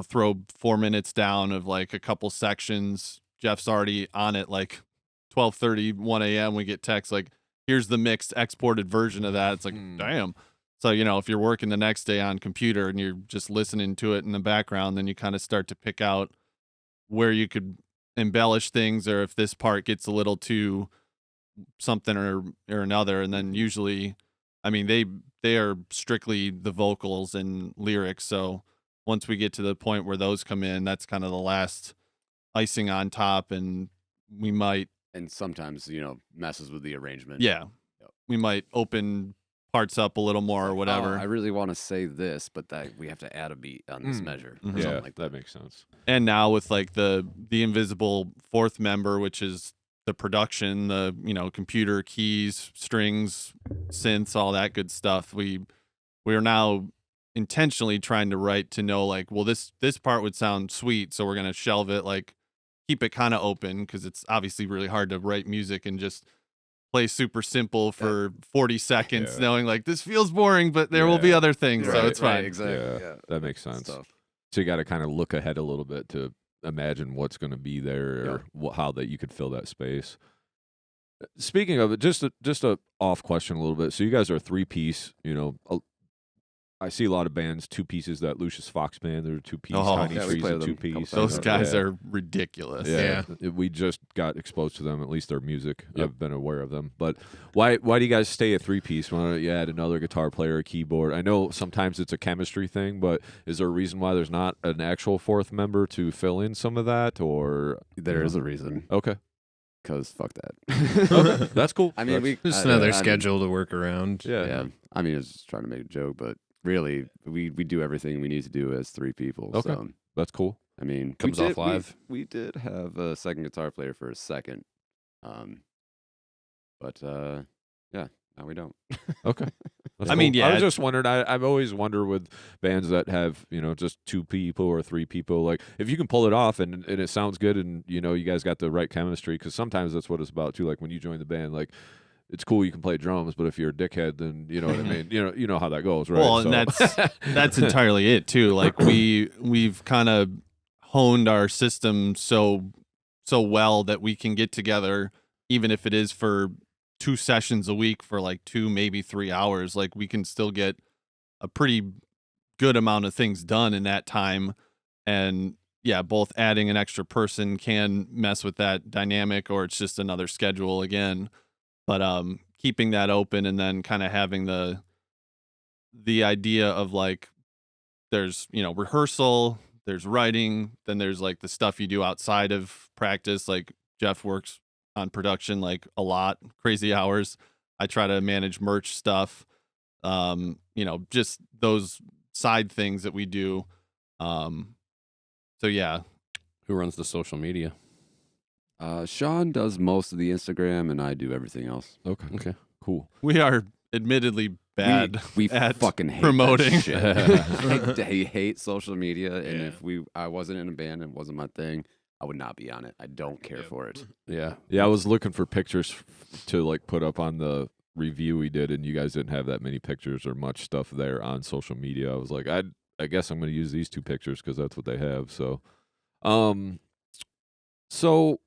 throw 4 minutes down of like a couple sections, Jeff's already on it like 12:30, 1 a.m. we get text like, here's the mixed exported version of that. It's like, damn. So, if you're working the next day on computer and you're just listening to it in the background, then you kind of start to pick out where you could embellish things, or if this part gets a little too something or another. And then usually, I mean, they are strictly the vocals and lyrics. So once we get to the point where those come in, that's kind of the last icing on top. And we might, and sometimes, messes with the arrangement. yeah, we might open parts up a little more or whatever. Oh, I really want to say this, but we have to add a beat on this measure. Or Yeah, something like that makes sense. And now with like the invisible fourth member, which is the production, the computer keys, strings, synths, all that good stuff, we are now intentionally trying to write to know like, well, this part would sound sweet, so we're gonna shelve it, like keep it kind of open, because it's obviously really hard to write music and just play super simple for 40 seconds, knowing like this feels boring, but there will be other things, so it's fine. Exactly. Yeah, that makes sense. Stuff. So you got to kind of look ahead a little bit to imagine what's going to be there, or how that you could fill that space. Speaking of it, just a off question a little bit. So you guys are a 3-piece. I see a lot of bands, two pieces. That Lucius Fox band, they're two piece. Oh, Tiny yeah, we Trees, play a with them two a couple piece. times. Those guys yeah. are ridiculous. Yeah. We just got exposed to them. At least their music, Yep. I've been aware of them. But why do you guys stay a three piece? Why don't you add another guitar player, a keyboard? I know sometimes it's a chemistry thing, but is there a reason why there's not an actual fourth member to fill in some of that? Or There is a reason, okay, because fuck that. okay. That's cool. I mean, That's- Just I- another I mean, schedule to work around. yeah. I mean, I was just trying to make a joke, but really, we do everything we need to do as three people. Okay. So, That's cool. I mean, Comes we off did- we- live. We did have a second guitar player for a second, but yeah, now we don't. Okay. That's I mean, cool. yeah, I was it- just wondering. I've always wondered with bands that have, just two people or three people, like if you can pull it off and it sounds good and, you guys got the right chemistry, because sometimes that's what it's about too. Like when you join the band, like it's cool you can play drums, but if you're a dickhead, then you know what I mean. You know how that goes, right? Well, and that's entirely it too. Like we've kind of honed our system so well that we can get together, even if it is for 2 sessions a week for like 2, maybe 3 hours. Like we can still get a pretty good amount of things done in that time. And yeah, both adding an extra person can mess with that dynamic, or it's just another schedule again. But keeping that open, and then kind of having the idea of like there's rehearsal, there's writing, then there's like the stuff you do outside of practice. Like Jeff works on production like a lot, crazy hours. I try to manage merch stuff, just those side things that we do. So yeah. Who runs the social media? Sean does most of the Instagram, and I do everything else. Okay. cool. We are admittedly bad We at fucking hate promoting. That shit. I hate social media, and Yeah. if I wasn't in a band and it wasn't my thing, I would not be on it. I don't care Yep. for it. Yeah. Yeah, I was looking for pictures to like put up on the review we did, and you guys didn't have that many pictures or much stuff there on social media. I was like, I guess I'm going to use these 2 pictures because that's what they have. So, so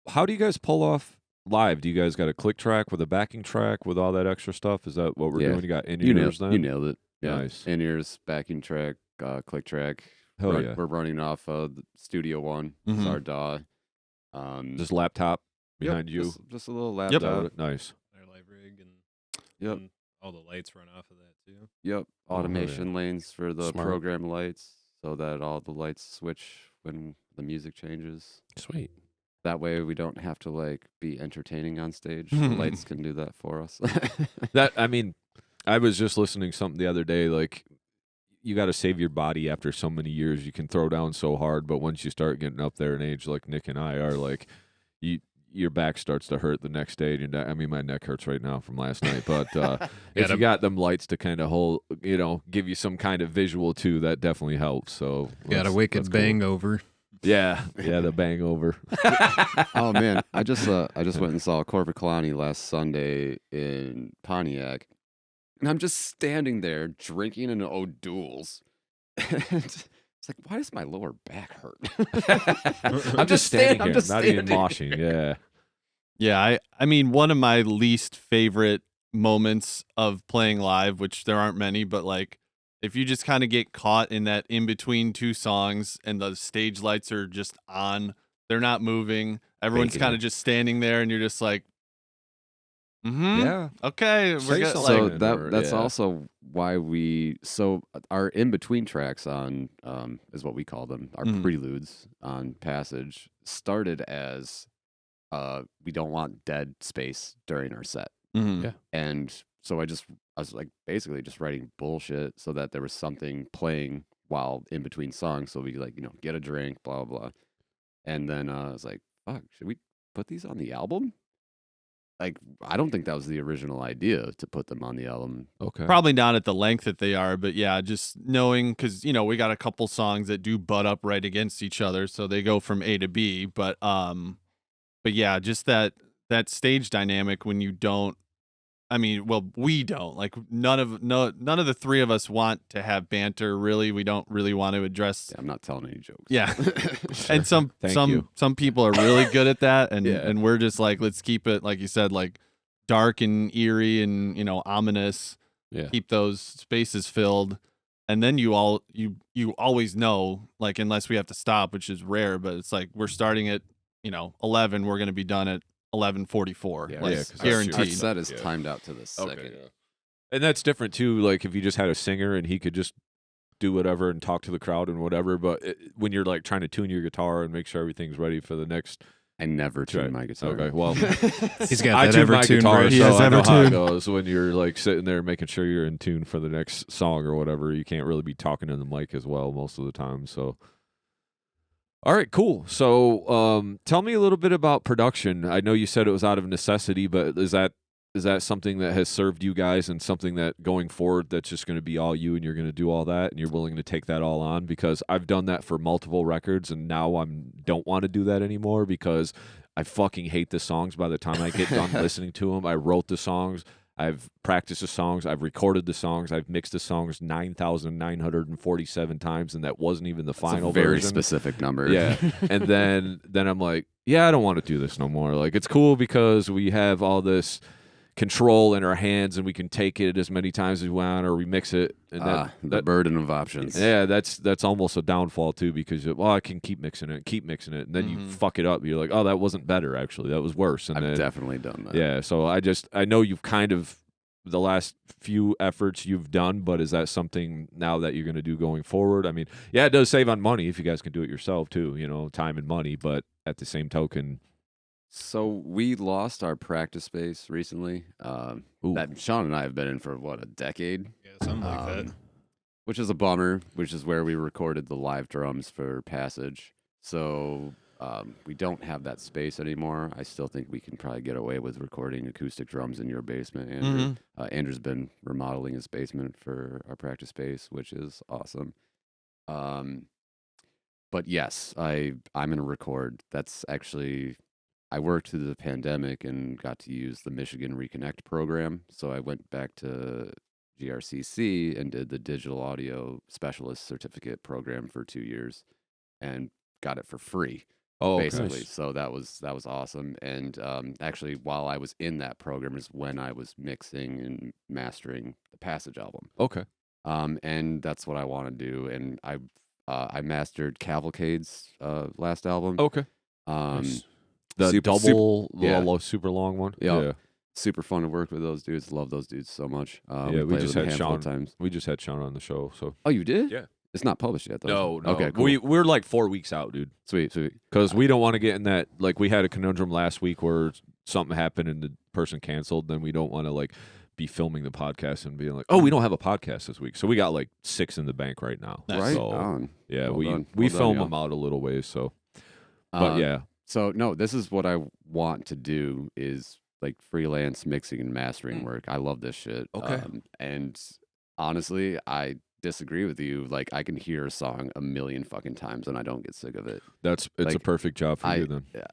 how do you guys pull off live? Do you guys got a click track with a backing track with all that extra stuff? Is that what we're Yeah. doing? You got in You ears then? nailed it. Yeah. Nice. In-ears, backing track, click track. Hell yeah. We're running off of the Studio One. It's Mhm. our DAW. Just laptop Yep, behind you. Just a little Yep. laptop. Nice. Our live rig and Yep. all the lights run off of that too. Yep. Oh, hell yeah. Automation lanes for the Smart. program lights, so that all the lights switch when the music changes. Sweet. That way we don't have to like be entertaining on stage. The lights can do that for us. I was just listening to something the other day, like you got to save your body after so many years. You can throw down so hard, but once you start getting up there in age, like Nick and I are, like your back starts to hurt the next day. And my neck hurts right now from last night. But if you got them lights to kind of hold, give you some kind of visual too, that definitely helps. So Got a that's wicked cool. bang over. Yeah, the bang over. Oh man, I just went and saw Corporate Kalani last Sunday in Pontiac, and I'm just standing there drinking an O'Doul's. And it's like, why does my lower back hurt? I'm just standing here, I'm just not even standing. moshing. Yeah. Yeah, I mean, one of my least favorite moments of playing live, which there aren't many, but like if you just kind of get caught in that in between 2 songs and the stage lights are just on, they're not moving, everyone's Baking kind you. of just standing there, and you're just like, Yeah. okay, Say we're gonna, something. So Like- that's yeah. also why our in between tracks on is what we call them, our Mhm. preludes on Passage, started as we don't want dead space during our set. Mhm. Yeah. And so I was like basically just writing bullshit so that there was something playing while in between songs, so we could like get a drink, blah blah blah. And then I was like, fuck, should we put these on the album? Like, I don't think that was the original idea to put them on the album. Okay. Probably not at the length that they are, but yeah, just knowing, because we got a couple songs that do butt up right against each other, so they go from A to B. But yeah, just that stage dynamic when you don't. I mean, well, we don't like none of the 3 of us want to have banter. Really, we don't really want to address. Yeah, I'm not telling any jokes. Yeah. And some Thank you. people are really good at that, and Yeah. and we're just like, let's keep it, like you said, like dark and eerie and ominous. Yeah. keep those spaces filled. And then you always know, like, unless we have to stop, which is rare, but it's like we're starting at 11, we're going to be done at 11:44. Yeah, like, yeah, 'cause Our guaranteed. set is Yeah. timed out to the second. Okay, yeah. And that's different too. Like if you just had a singer and he could just do whatever and talk to the crowd and whatever. But when you're like trying to tune your guitar and make sure everything's ready for the next. I never tune my guitar. Okay, well, He's got I that tune my Evertune guitar, bridge. He so has I know how it Evertune. goes when you're like sitting there making sure you're in tune for the next song or whatever. You can't really be talking in the mic as well most of the time. So, all right, cool. So, tell me a little bit about production. I know you said it was out of necessity, but is that something that has served you guys and something that going forward that's just going to be all you and you're going to do all that and you're willing to take that all on? Because I've done that for multiple records and now I don't want to do that anymore because I fucking hate the songs by the time I get done listening to them. I wrote the songs, I've practiced the songs, I've recorded the songs, I've mixed the songs 9,947 times, and that wasn't even the final It's a very version. specific number. Yeah, and then I'm like, yeah, I don't want to do this no more. Like it's cool because we have all this control in our hands and we can take it as many times as we want or remix it. And the burden of options. yeah, that's almost a downfall too because I can keep mixing it, and then you fuck it up. You're like, oh, that wasn't better actually, that was worse. And I've then, definitely done that. yeah. So I know you've kind of the last few efforts you've done, but is that something now that you're going to do going forward? I mean, yeah, it does save on money if you guys can do it yourself too, time and money, but at the same token. So we lost our practice space recently. That Sean and I have been in for a decade? Yeah, something like that. Which is a bummer, which is where we recorded the live drums for Passage. So we don't have that space anymore. I still think we can probably get away with recording acoustic drums in your basement, Andrew. Andrew's been remodeling his basement for our practice space, which is awesome. But yes, I'm going to record. That's actually... I worked through the pandemic and got to use the Michigan Reconnect program. So I went back to GRCC and did the digital audio specialist certificate program for 2 years and got it for free, basically. Nice. So that was awesome. And actually, while I was in that program is when I was mixing and mastering the Passage album. Okay. And that's what I want to do. And I mastered Cavalcade's last album. Okay. Nice. The super super long one. Yeah. Super fun to work with those dudes. Love those dudes so much. We just had Sean. Sean. We just had Sean on the show. So Oh, you did? Yeah. It's not published yet, though. no. Okay, cool. We're like 4 weeks out, dude. Sweet. Because we don't want to get in that. Like we had a conundrum last week where something happened and the person canceled. Then we don't want to like be filming the podcast and being like, oh, we don't have a podcast this week. So we got like 6 in the bank right now. Right So, on. yeah, Well we done. we Well done, film y'all. them out a little ways. So, but yeah. So, no, this is what I want to do is like freelance mixing and mastering work. I love this shit. Okay. And honestly, I disagree with you. Like, I can hear a song a million fucking times and I don't get sick of it. It's a like, perfect job for you then. Yeah,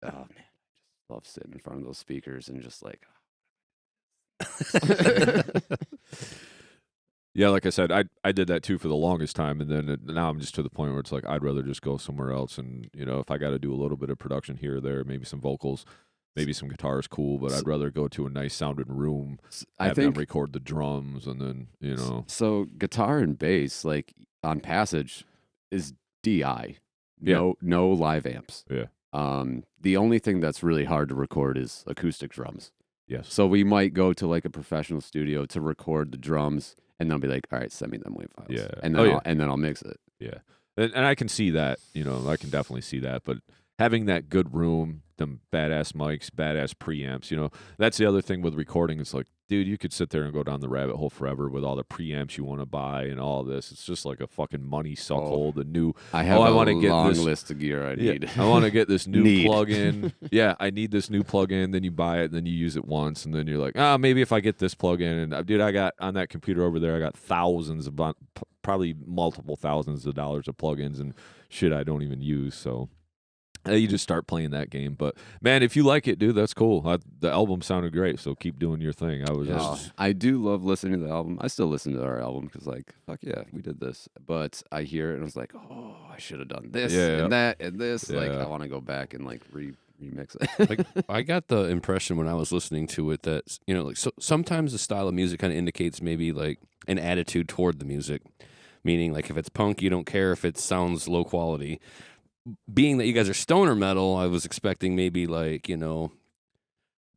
oh, man. I just love sitting in front of those speakers and just like... Yeah, like I said, I did that too for the longest time, and then now I'm just to the point where it's like I'd rather just go somewhere else, and if I got to do a little bit of production here or there, maybe some vocals, maybe some guitars, cool, but I'd rather go to a nice sounding room, have them record the drums, and then So guitar and bass, like on Passage, is DI, no live amps. Yeah. The only thing that's really hard to record is acoustic drums. Yes. So we might go to like a professional studio to record the drums, and they'll be like, "All right, send me them WAV files." Yeah. And then I'll mix it. Yeah. And I can see that, I can definitely see that. But having that good room, them badass mics, badass preamps, that's the other thing with recording. It's like, dude, you could sit there and go down the rabbit hole forever with all the preamps you want to buy and all this. It's just like a fucking money suck hole. The new, I have I wanna get long this list of gear I need. I want to get this new plug-in. Yeah, I need this new plug-in. Then you buy it, and then you use it once, and then you're like, maybe if I get this plug-in. And dude, I got on that computer over there, I got thousands of, probably multiple thousands of dollars of plugins and shit I don't even use. So you just start playing that game. But man, if you like it, dude, that's cool. The album sounded great, so keep doing your thing. I do love listening to the album. I still listen to our album because, like, fuck yeah, we did this. But I hear it and I was like, oh, I should have done this and that and this. Like, I want to go back and like remix it. Like I got the impression when I was listening to it that like sometimes the style of music kind of indicates maybe like an attitude toward the music, meaning like if it's punk, you don't care if it sounds low quality. Being that you guys are stoner metal, I was expecting maybe like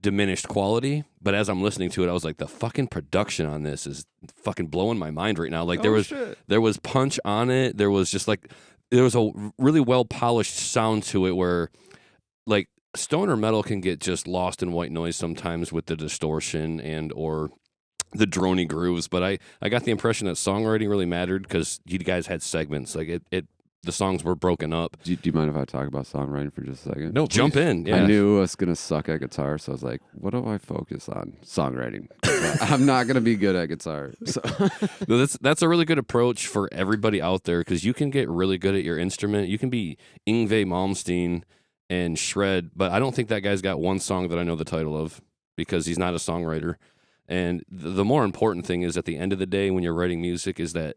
diminished quality, but as I'm listening to it, I was like, the fucking production on this is fucking blowing my mind right now. Like there was punch on it. There was just like there was a really well polished sound to it where like stoner metal can get just lost in white noise sometimes with the distortion and or the drony grooves. But I got the impression that songwriting really mattered because you guys had segments. Like the songs were broken up. Do you mind if I talk about songwriting for just a second? No, Jump in. Yeah. I knew I was going to suck at guitar, so I was like, what do I focus on? Songwriting. I'm not going to be good at guitar. So. No, that's a really good approach for everybody out there because you can get really good at your instrument. You can be Yngwie Malmsteen and shred, but I don't think that guy's got one song that I know the title of because he's not a songwriter. And the more important thing is at the end of the day when you're writing music is that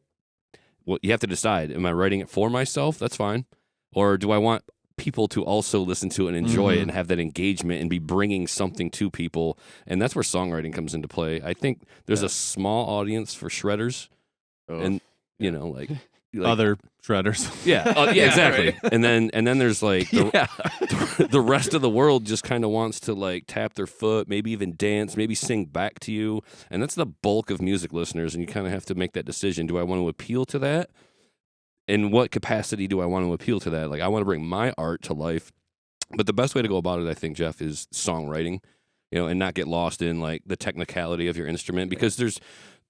well, you have to decide, am I writing it for myself? That's fine. Or do I want people to also listen to it and enjoy it and have that engagement and be bringing something to people? And that's where songwriting comes into play. I think there's a small audience for shredders and, like other shredders. Yeah, exactly. Right. And then there's like the rest of the world just kind of wants to like tap their foot, maybe even dance, maybe sing back to you. And that's the bulk of music listeners. And you kind of have to make that decision. Do I want to appeal to that? In what capacity do I want to appeal to that? Like I want to bring my art to life. But the best way to go about it, I think, Jeff, is songwriting, and not get lost in like the technicality of your instrument because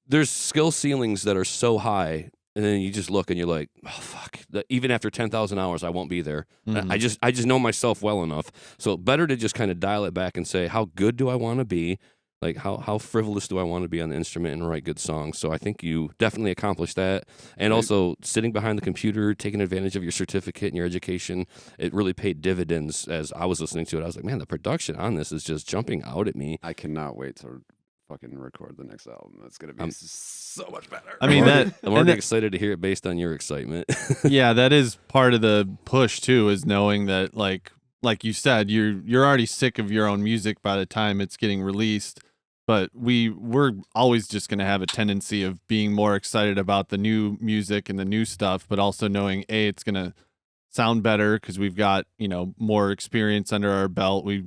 there's skill ceilings that are so high. And then you just look and you're like, oh, fuck. Even after 10,000 hours, I won't be there. Mm-hmm. I just know myself well enough. So better to just kind of dial it back and say, how good do I want to be? Like, how frivolous do I want to be on the instrument and write good songs? So I think you definitely accomplished that. And also sitting behind the computer, taking advantage of your certificate and your education, it really paid dividends as I was listening to it. I was like, man, the production on this is just jumping out at me. I cannot wait to fucking record the next album. That's gonna be so much better. I mean, I'm already excited to hear it based on your excitement. Yeah, that is part of the push too, is knowing that like you said, you're already sick of your own music by the time it's getting released. But we're always just gonna have a tendency of being more excited about the new music and the new stuff, but also knowing it's gonna sound better because we've got more experience under our belt. We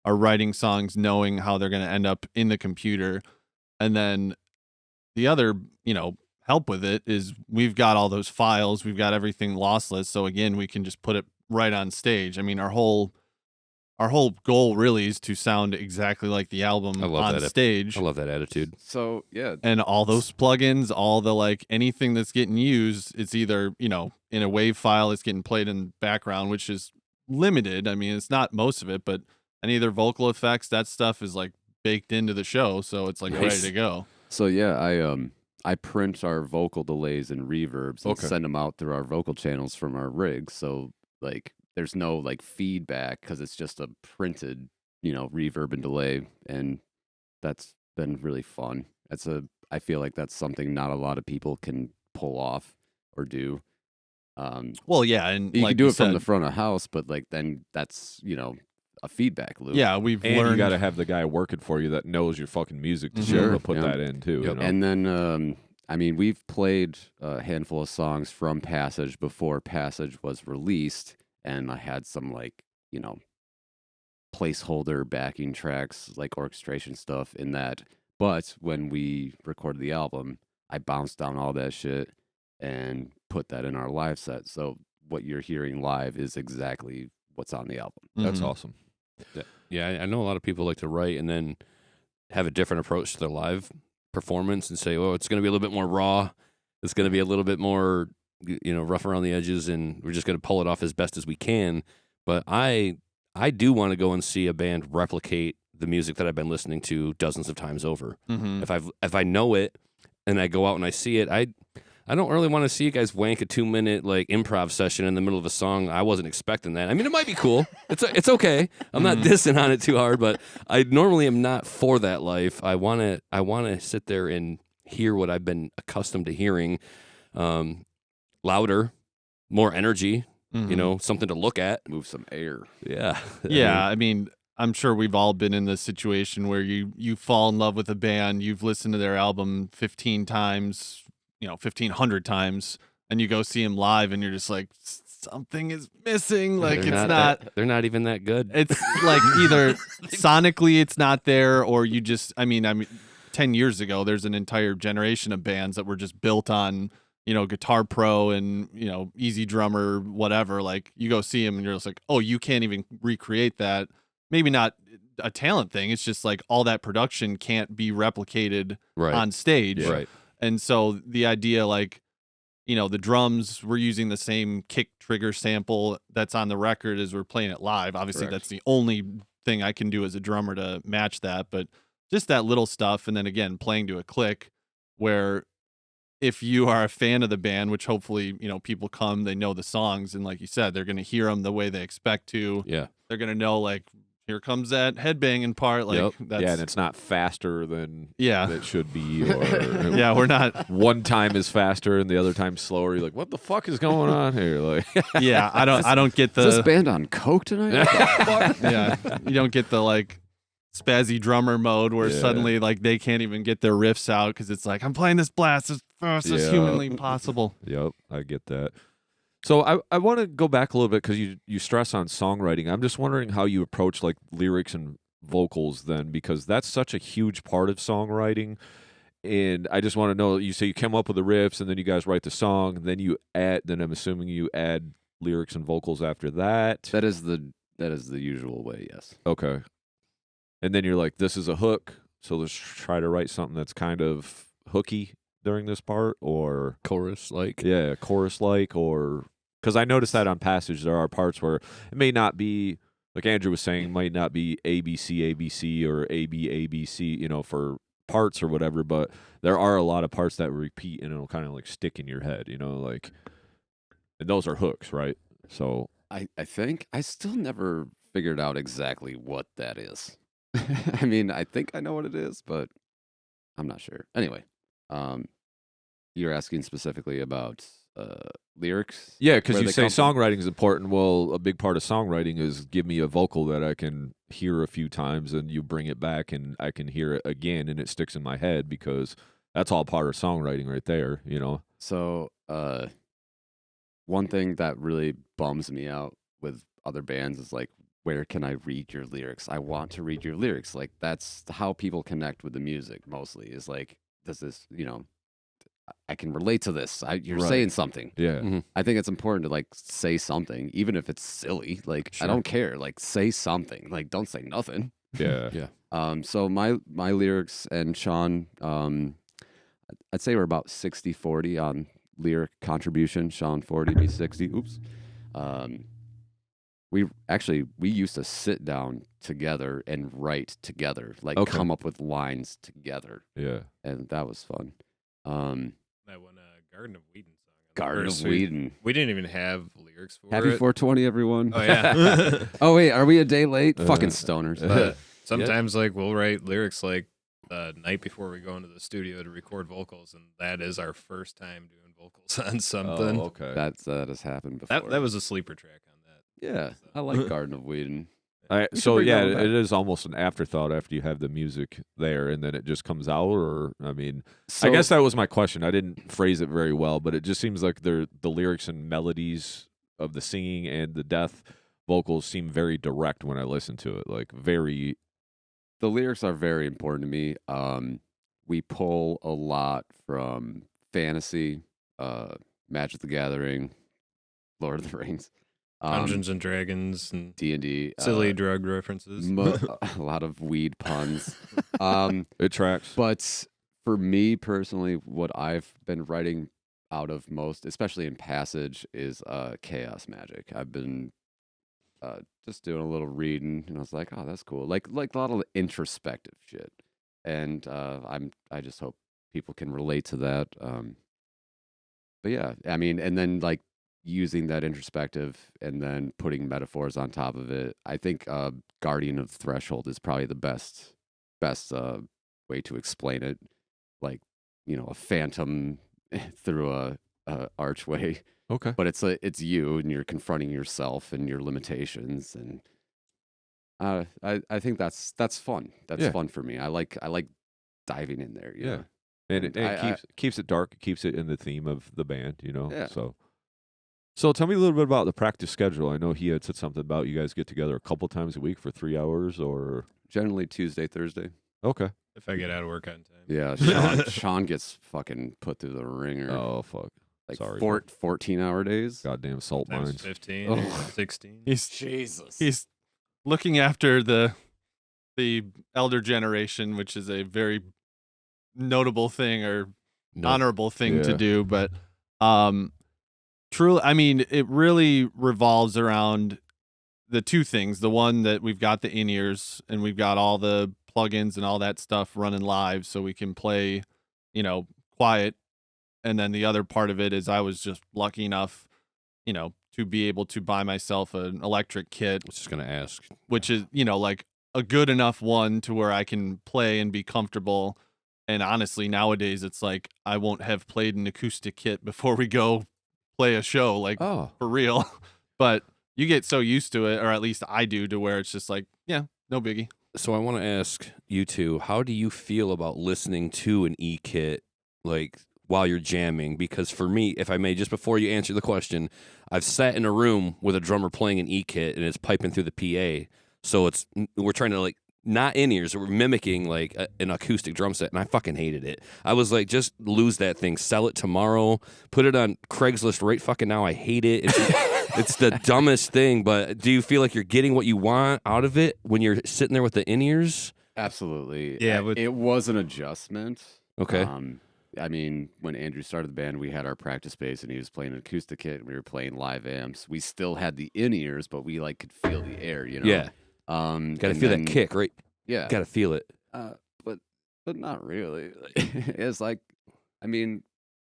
are writing songs knowing how they're going to end up in the computer. And then the other, help with it is we've got all those files. We've got everything lossless. So again, we can just put it right on stage. I mean, our whole goal really is to sound exactly like the album on stage. I love that attitude. So, yeah. And all those plugins, all the like anything that's getting used, it's either, in a WAV file, it's getting played in the background, which is limited. I mean, it's not most of it, but any other vocal effects, that stuff is like baked into the show, so it's like ready to go. So yeah, I print our vocal delays and reverbs and send them out through our vocal channels from our rig. So like there's no like feedback because it's just a printed, reverb and delay, and that's been really fun. I feel like that's something not a lot of people can pull off or do. Well, yeah, and you like can do it from the front of house, but like then that's a feedback loop. Yeah, we've and learned. You got to have the guy working for you that knows your fucking music to be able to put that in too. Yep. And then, I mean, we've played a handful of songs from Passage before Passage was released, and I had some like placeholder backing tracks, like orchestration stuff in that. But when we recorded the album, I bounced down all that shit and put that in our live set. So what you're hearing live is exactly what's on the album. That's awesome. Yeah, I know a lot of people like to write and then have a different approach to their live performance and say, "Oh, it's going to be a little bit more raw. It's going to be a little bit more, rough around the edges, and we're just going to pull it off as best as we can." But I do want to go and see a band replicate the music that I've been listening to dozens of times over. Mm-hmm. If I know it and I go out and I see it, I don't really want to see you guys wank a 2-minute like improv session in the middle of a song. I wasn't expecting that. I mean, it might be cool. It's okay. I'm not dissing on it too hard, but I normally am not for that life. I want to sit there and hear what I've been accustomed to hearing, louder, more energy. you know, something to look at. Move some air. Yeah. Yeah, I mean, I'm sure we've all been in this situation where you fall in love with a band, you've listened to their album 15 times, 1,500 times, and you go see them live, and you're just like, something is missing. Like, They're it's not. They're not even that good. It's like either sonically it's not there, or you just. I mean, 10 years ago, there's an entire generation of bands that were just built on, Guitar Pro and, Easy Drummer, whatever. Like, you go see them and you're just like, oh, you can't even recreate that. Maybe not a talent thing. It's just like all that production can't be replicated Right. on stage. Yeah. Right. And so the idea, like, the drums, we're using the same kick trigger sample that's on the record as we're playing it live. Obviously, Correct. that's the only thing I can do as a drummer to match that. But just that little stuff. And then again, playing to a click where if you are a fan of the band, which hopefully, people come, they know the songs. And like you said, they're going to hear them the way they expect to. Yeah. They're going to know, like, here comes that headbanging part. Like, Yep. that's, and it's not faster than yeah. it should be. Or Yeah, we're not. one time is faster and the other time slower. You're like, what the fuck is going on here? Like, Yeah, I don't get Is this the. band on coke tonight? Yeah, you don't get the like spazzy drummer mode where Yeah. suddenly like they can't even get their riffs out because it's like I'm playing this blast as fast as Yeah. humanly possible. Yep, I get that. So I want to go back a little bit because you stress on songwriting. I'm just wondering how you approach like lyrics and vocals then, because that's such a huge part of songwriting. And I just want to know, you say you come up with the riffs and then you guys write the song, then I'm assuming you add lyrics and vocals after that. That is the usual way, yes. Okay. And then you're like, this is a hook, so let's try to write something that's kind of hooky during this part, or Chorus, like. yeah, chorus like, or because I noticed that on Passage there are parts where it may not be, like Andrew was saying, might not be ABC ABC or AB ABC, for parts or whatever, but there are a lot of parts that repeat and it'll kind of like stick in your head, like, and those are hooks, right? So I think I still never figured out exactly what that is. I mean, I think I know what it is, but I'm not sure. Anyway, you're asking specifically about lyrics? yeah, Like, because where you they say come from? songwriting is important. Well, a big part of songwriting is give me a vocal that I can hear a few times, and you bring it back, and I can hear it again, and it sticks in my head, because that's all part of songwriting right there. So, one thing that really bums me out with other bands is like, where can I read your lyrics? I want to read your lyrics. Like, that's how people connect with the music mostly, is like, does this, I can relate to this. You're Right. saying something. Yeah. Mhm. I think it's important to like say something, even if it's silly. Like, Sure. I don't care. Like, say something. Like, don't say nothing. Yeah. Yeah. So my lyrics and Sean, I'd say we're about 60-40 on lyric contribution. Sean 40, me 60. Oops. We used to sit down together and write together, like Okay. come up with lines together, Yeah. and that was fun. That one, Garden of Whedon song. on the Garden verse, of Whedon. We didn't even have lyrics for Happy it. 420, everyone. Oh yeah. Oh wait, are we a day late? Uh, Fucking stoners. But sometimes like we'll write lyrics like the night before we go into the studio to record vocals, and that is our first time doing vocals on something. Oh, okay. that has happened before. That was a sleeper track on that. Yeah, So- I like Garden of Whedon. We should So bring yeah, that one back. it is almost an afterthought after you have the music there, and then it just comes out. Or I mean, I guess that was my question. I didn't phrase it very well, but it just seems like the lyrics and melodies of the singing and the death vocals seem very direct when I listen to it. Like very. The lyrics are very important to me. We pull a lot from fantasy, Magic the Gathering, Lord of the Rings, Dungeons and Dragons and D&D, silly drug references. a lot of weed puns. It tracks. But for me personally, what I've been writing out of most, especially in Passage, is chaos magic. I've been just doing a little reading, and I was like, oh, that's cool. Like a lot of introspective shit. And I just hope people can relate to that. But yeah, I mean, and then like using that introspective and then putting metaphors on top of it. I think Guardian of the Threshold is probably the best way to explain it. Like, a phantom through a archway. Okay. But it's you, and you're confronting yourself and your limitations, and I think that's fun. That's Yeah. fun for me. I like diving in there. You Yeah. know? And And it keeps it dark. It keeps it in the theme of the band, you know. Yeah. So tell me a little bit about the practice schedule. I know he had said something about you guys get together a couple times a week for 3 hours, or Generally Tuesday, Thursday. okay. If I get out of work on time. Yeah, Sean gets fucking put through the ringer. Oh fuck. like sorry, 14-hour days. Goddamn salt Times mines. 15, Oh. or 16. Jesus. He's looking after the elder generation, which is a very notable thing or honorable thing to Yeah. do. But truly, I mean, it really revolves around the two things. The one that we've got the in-ears and we've got all the plugins and all that stuff running live so we can play, quiet. And then the other part of it is I was just lucky enough, to be able to buy myself an electric kit, I was just gonna ask. which is, like a good enough one to where I can play and be comfortable. And honestly, nowadays it's like I won't have played an acoustic kit before we go play a show, like Oh. for real. But you get so used to it, or at least I do, to where it's just like, yeah, no biggie. So I want to ask you two, how do you feel about listening to an e-kit like while you're jamming? Because for me, if I may, just before you answer the question, I've sat in a room with a drummer playing an e-kit and it's piping through the PA. So we're trying to like not in-ears, we're mimicking like an acoustic drum set, and I fucking hated it. I was like, just lose that thing, sell it tomorrow, put it on Craigslist right fucking now. I hate it. It's the dumbest thing, but do you feel like you're getting what you want out of it when you're sitting there with the in-ears? Absolutely. Yeah, but- it was an adjustment. Okay. I mean, when Andrew started the band, we had our practice space, and he was playing an acoustic kit, and we were playing live amps. We still had the in-ears, but we like could feel the air, Yeah. Gotta and feel then- that kick, right? Yeah. Gotta feel it. But not really. It's like, I mean,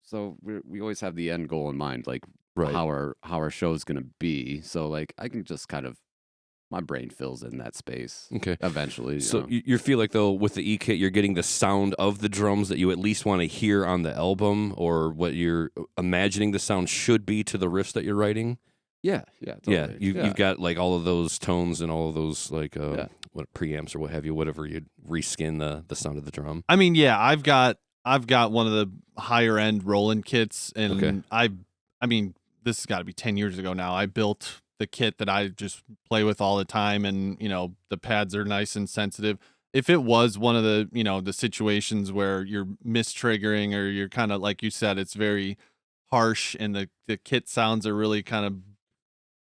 so we always have the end goal in mind, like Right. how our show's gonna be. So like I can just kind of, my brain fills in that space Okay. eventually. So you know? you feel like, though, with the E-kit, you're getting the sound of the drums that you at least want to hear on the album, or what you're imagining the sound should be to the riffs that you're writing? yeah, Yeah, totally. you've got like all of those tones and all of those like Yeah. what preamps or what have you, whatever you reskin the sound of the drum. I mean, yeah, I've got one of the higher end Roland kits, and Okay. I mean, this has got to be 10 years ago now. I built the kit that I just play with all the time, and the pads are nice and sensitive. If it was one of the the situations where you're mistriggering, or you're kind of like you said, it's very harsh, and the kit sounds are really kind of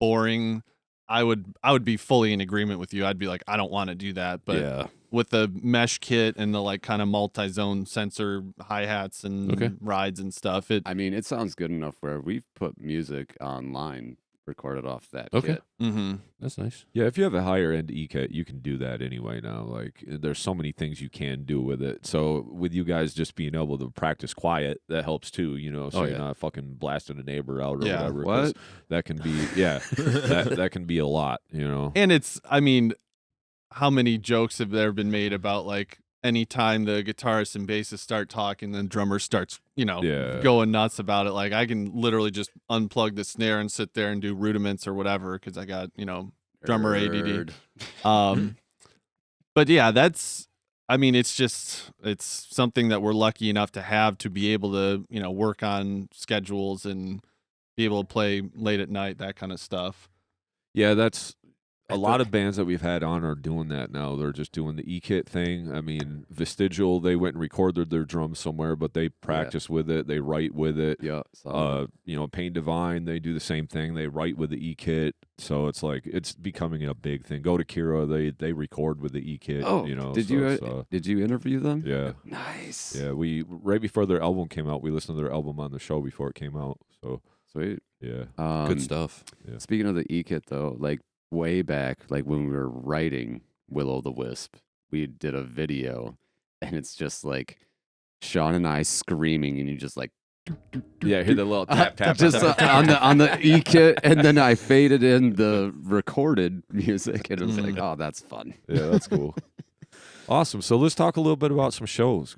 boring, I would be fully in agreement with you. I'd be like, I don't want to do that. But yeah. with the mesh kit and the like kind of multi-zone sensor hi-hats and Okay. rides and stuff, I mean, it sounds good enough where we've put music online recorded off that Okay. kit. mm-hmm. That's nice. Yeah, if you have a higher end E-kit, you can do that anyway now. Like, there's so many things you can do with it. So with you guys just being able to practice quiet, that helps too, so Oh, you're yeah. not fucking blasting a neighbor out or Yeah. whatever. 'cause What? That can be, that can be a lot, And it's, I mean, how many jokes have there been made about like anytime the guitarist and bassist start talking, then drummer starts, Yeah. going nuts about it. Like I can literally just unplug the snare and sit there and do rudiments or whatever because I got, drummer ADD. Nerd. But yeah, it's something that we're lucky enough to have, to be able to, work on schedules and be able to play late at night, that kind of stuff. Yeah, that's a lot of bands that we've had on are doing that now. They're just doing the E-kit thing. I mean, Vestigial, they went and recorded their drums somewhere, but they practice with it. They write with it. Yeah. So, Pain Divine, they do the same thing. They write with the E-kit. So it's like, it's becoming a big thing. Go to Kira, they record with the E-kit. did you interview them? Yeah. Nice. Yeah, we right before their album came out, we listened to their album on the show before it came out. So Sweet. yeah. Good stuff. Speaking of the E-kit though, like way back, like when we were writing Will-O-the-Wisp, we did a video, and it's just like Sean and I screaming, and you just like Yeah, hear the little tap tap. just tap, tap. on the E-kit, and then I faded in the recorded music, and it was like, oh, that's fun. Yeah, that's cool. Awesome. So let's talk a little bit about some shows.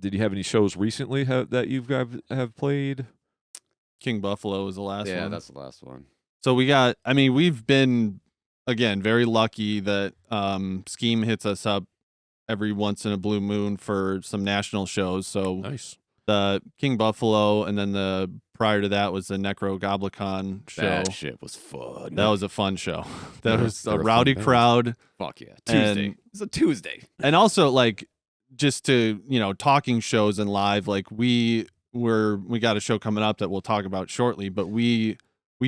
Did you have any shows recently that you guys have played? King Buffalo was the last one. Yeah, that's the last one. So we've been, again, very lucky that Scheme hits us up every once in a blue moon for some national shows. So Nice. the King Buffalo, and then the prior to that was the Necro Goblicon show. That shit was fun. That was a fun show. That Yeah, was they a were rowdy fun bands. crowd. Fuck yeah. Tuesday. And- It's a Tuesday. And also, like, just to, talking shows and live, like, we got a show coming up that we'll talk about shortly, but we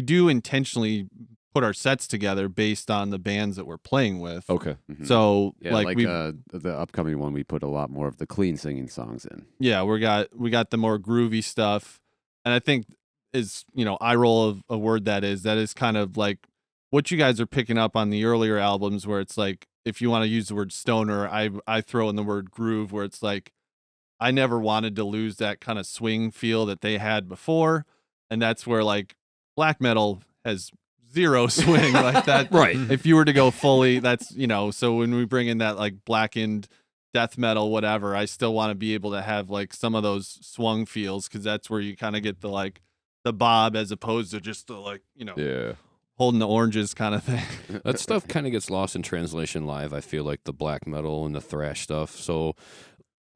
do intentionally put our sets together based on the bands that we're playing with. Okay. Mhm. So yeah, like we the upcoming one, we put a lot more of the clean singing songs in. we got the more groovy stuff, and I think is eye roll of a word that is kind of like what you guys are picking up on the earlier albums, where it's like, if you want to use the word stoner, I throw in the word groove, where it's like I never wanted to lose that kind of swing feel that they had before, and that's where like black metal has zero swing like that. Right. If you were to go fully, that's so when we bring in that like blackened death metal, whatever, I still want to be able to have like some of those swung feels, because that's where you kind of get the like the bob as opposed to just the like Yeah. holding the oranges kind of thing. That stuff kind of gets lost in translation live. I feel like the black metal and the thrash stuff. So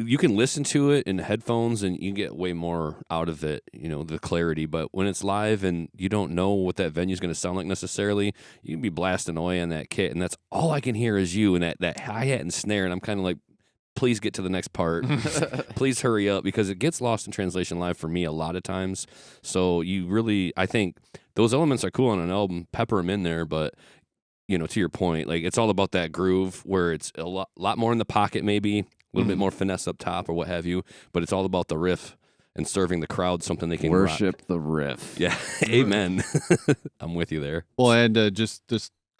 you can listen to it in headphones and you get way more out of it, the clarity. But when it's live and you don't know what that venue's going to sound like necessarily, you can be blasting away on that kit, and that's all I can hear is you and that hi-hat and snare, and I'm kind of like, please get to the next part. Please hurry up, because it gets lost in translation live for me a lot of times. So I think those elements are cool on an album, pepper them in there, but to your point, like, it's all about that groove where it's a lot more in the pocket, maybe a little bit more finesse up top or what have you, but it's all about the riff and serving the crowd something they can Worship rock. the riff. Yeah, amen. I'm with you there. Well, and just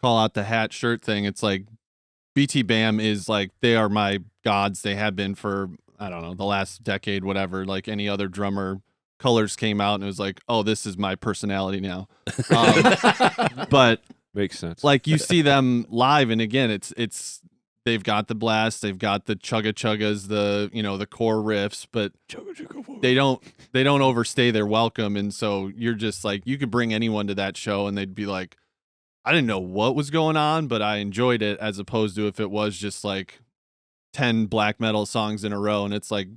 call out the hat shirt thing. It's like BT Bam is like, they are my gods. They have been for, I don't know, the last decade, whatever. Like any other drummer, Colors came out and it was like, oh, this is my personality now. But Makes sense. like you see them live, and again, it's they've got the blast, they've got the chugga chuggas, the the core riffs, but they don't overstay their welcome. And so you're just like, you could bring anyone to that show and they'd be like, I didn't know what was going on, but I enjoyed it, as opposed to if it was just like 10 black metal songs in a row and it's like,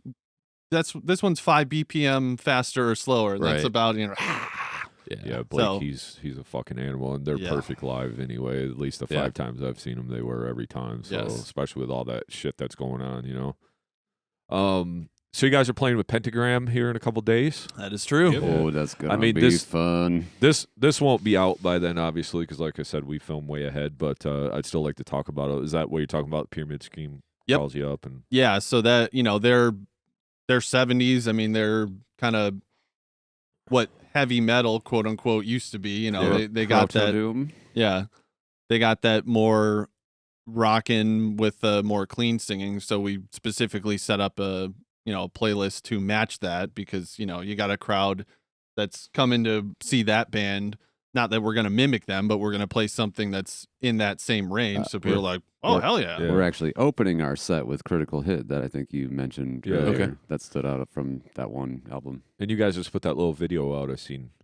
this one's 5 BPM faster or slower. Right. That's about Yeah, Blake, So- he's a fucking animal, and they're Yeah. perfect live anyway. At least the 5 times I've seen them, they were every time. So Yes. especially with all that shit that's going on, So you guys are playing with Pentagram here in a couple days. That is true. Yep. Oh, that's gonna mean, be this- fun. This won't be out by then, obviously, because like I said, we film way ahead. But I'd still like to talk about it. Is that what you're talking about? Pyramid Scheme Yep. calls you up, and Yeah, so that they're 70s. I mean, they're kind of what heavy metal, quote unquote, used to be. Yeah. They got Proto that. Doom. Yeah, they got that more rockin' with more clean singing. So we specifically set up a playlist to match that, because you got a crowd that's coming to see that band. Not that we're gonna mimic them, but we're gonna play something that's in that same range. So people are like, "Oh, we're- hell yeah!" Yeah. We're actually opening our set with Critical Hit that I think you mentioned Yeah. earlier. Okay. That stood out from that one album. you guys just put that little video out.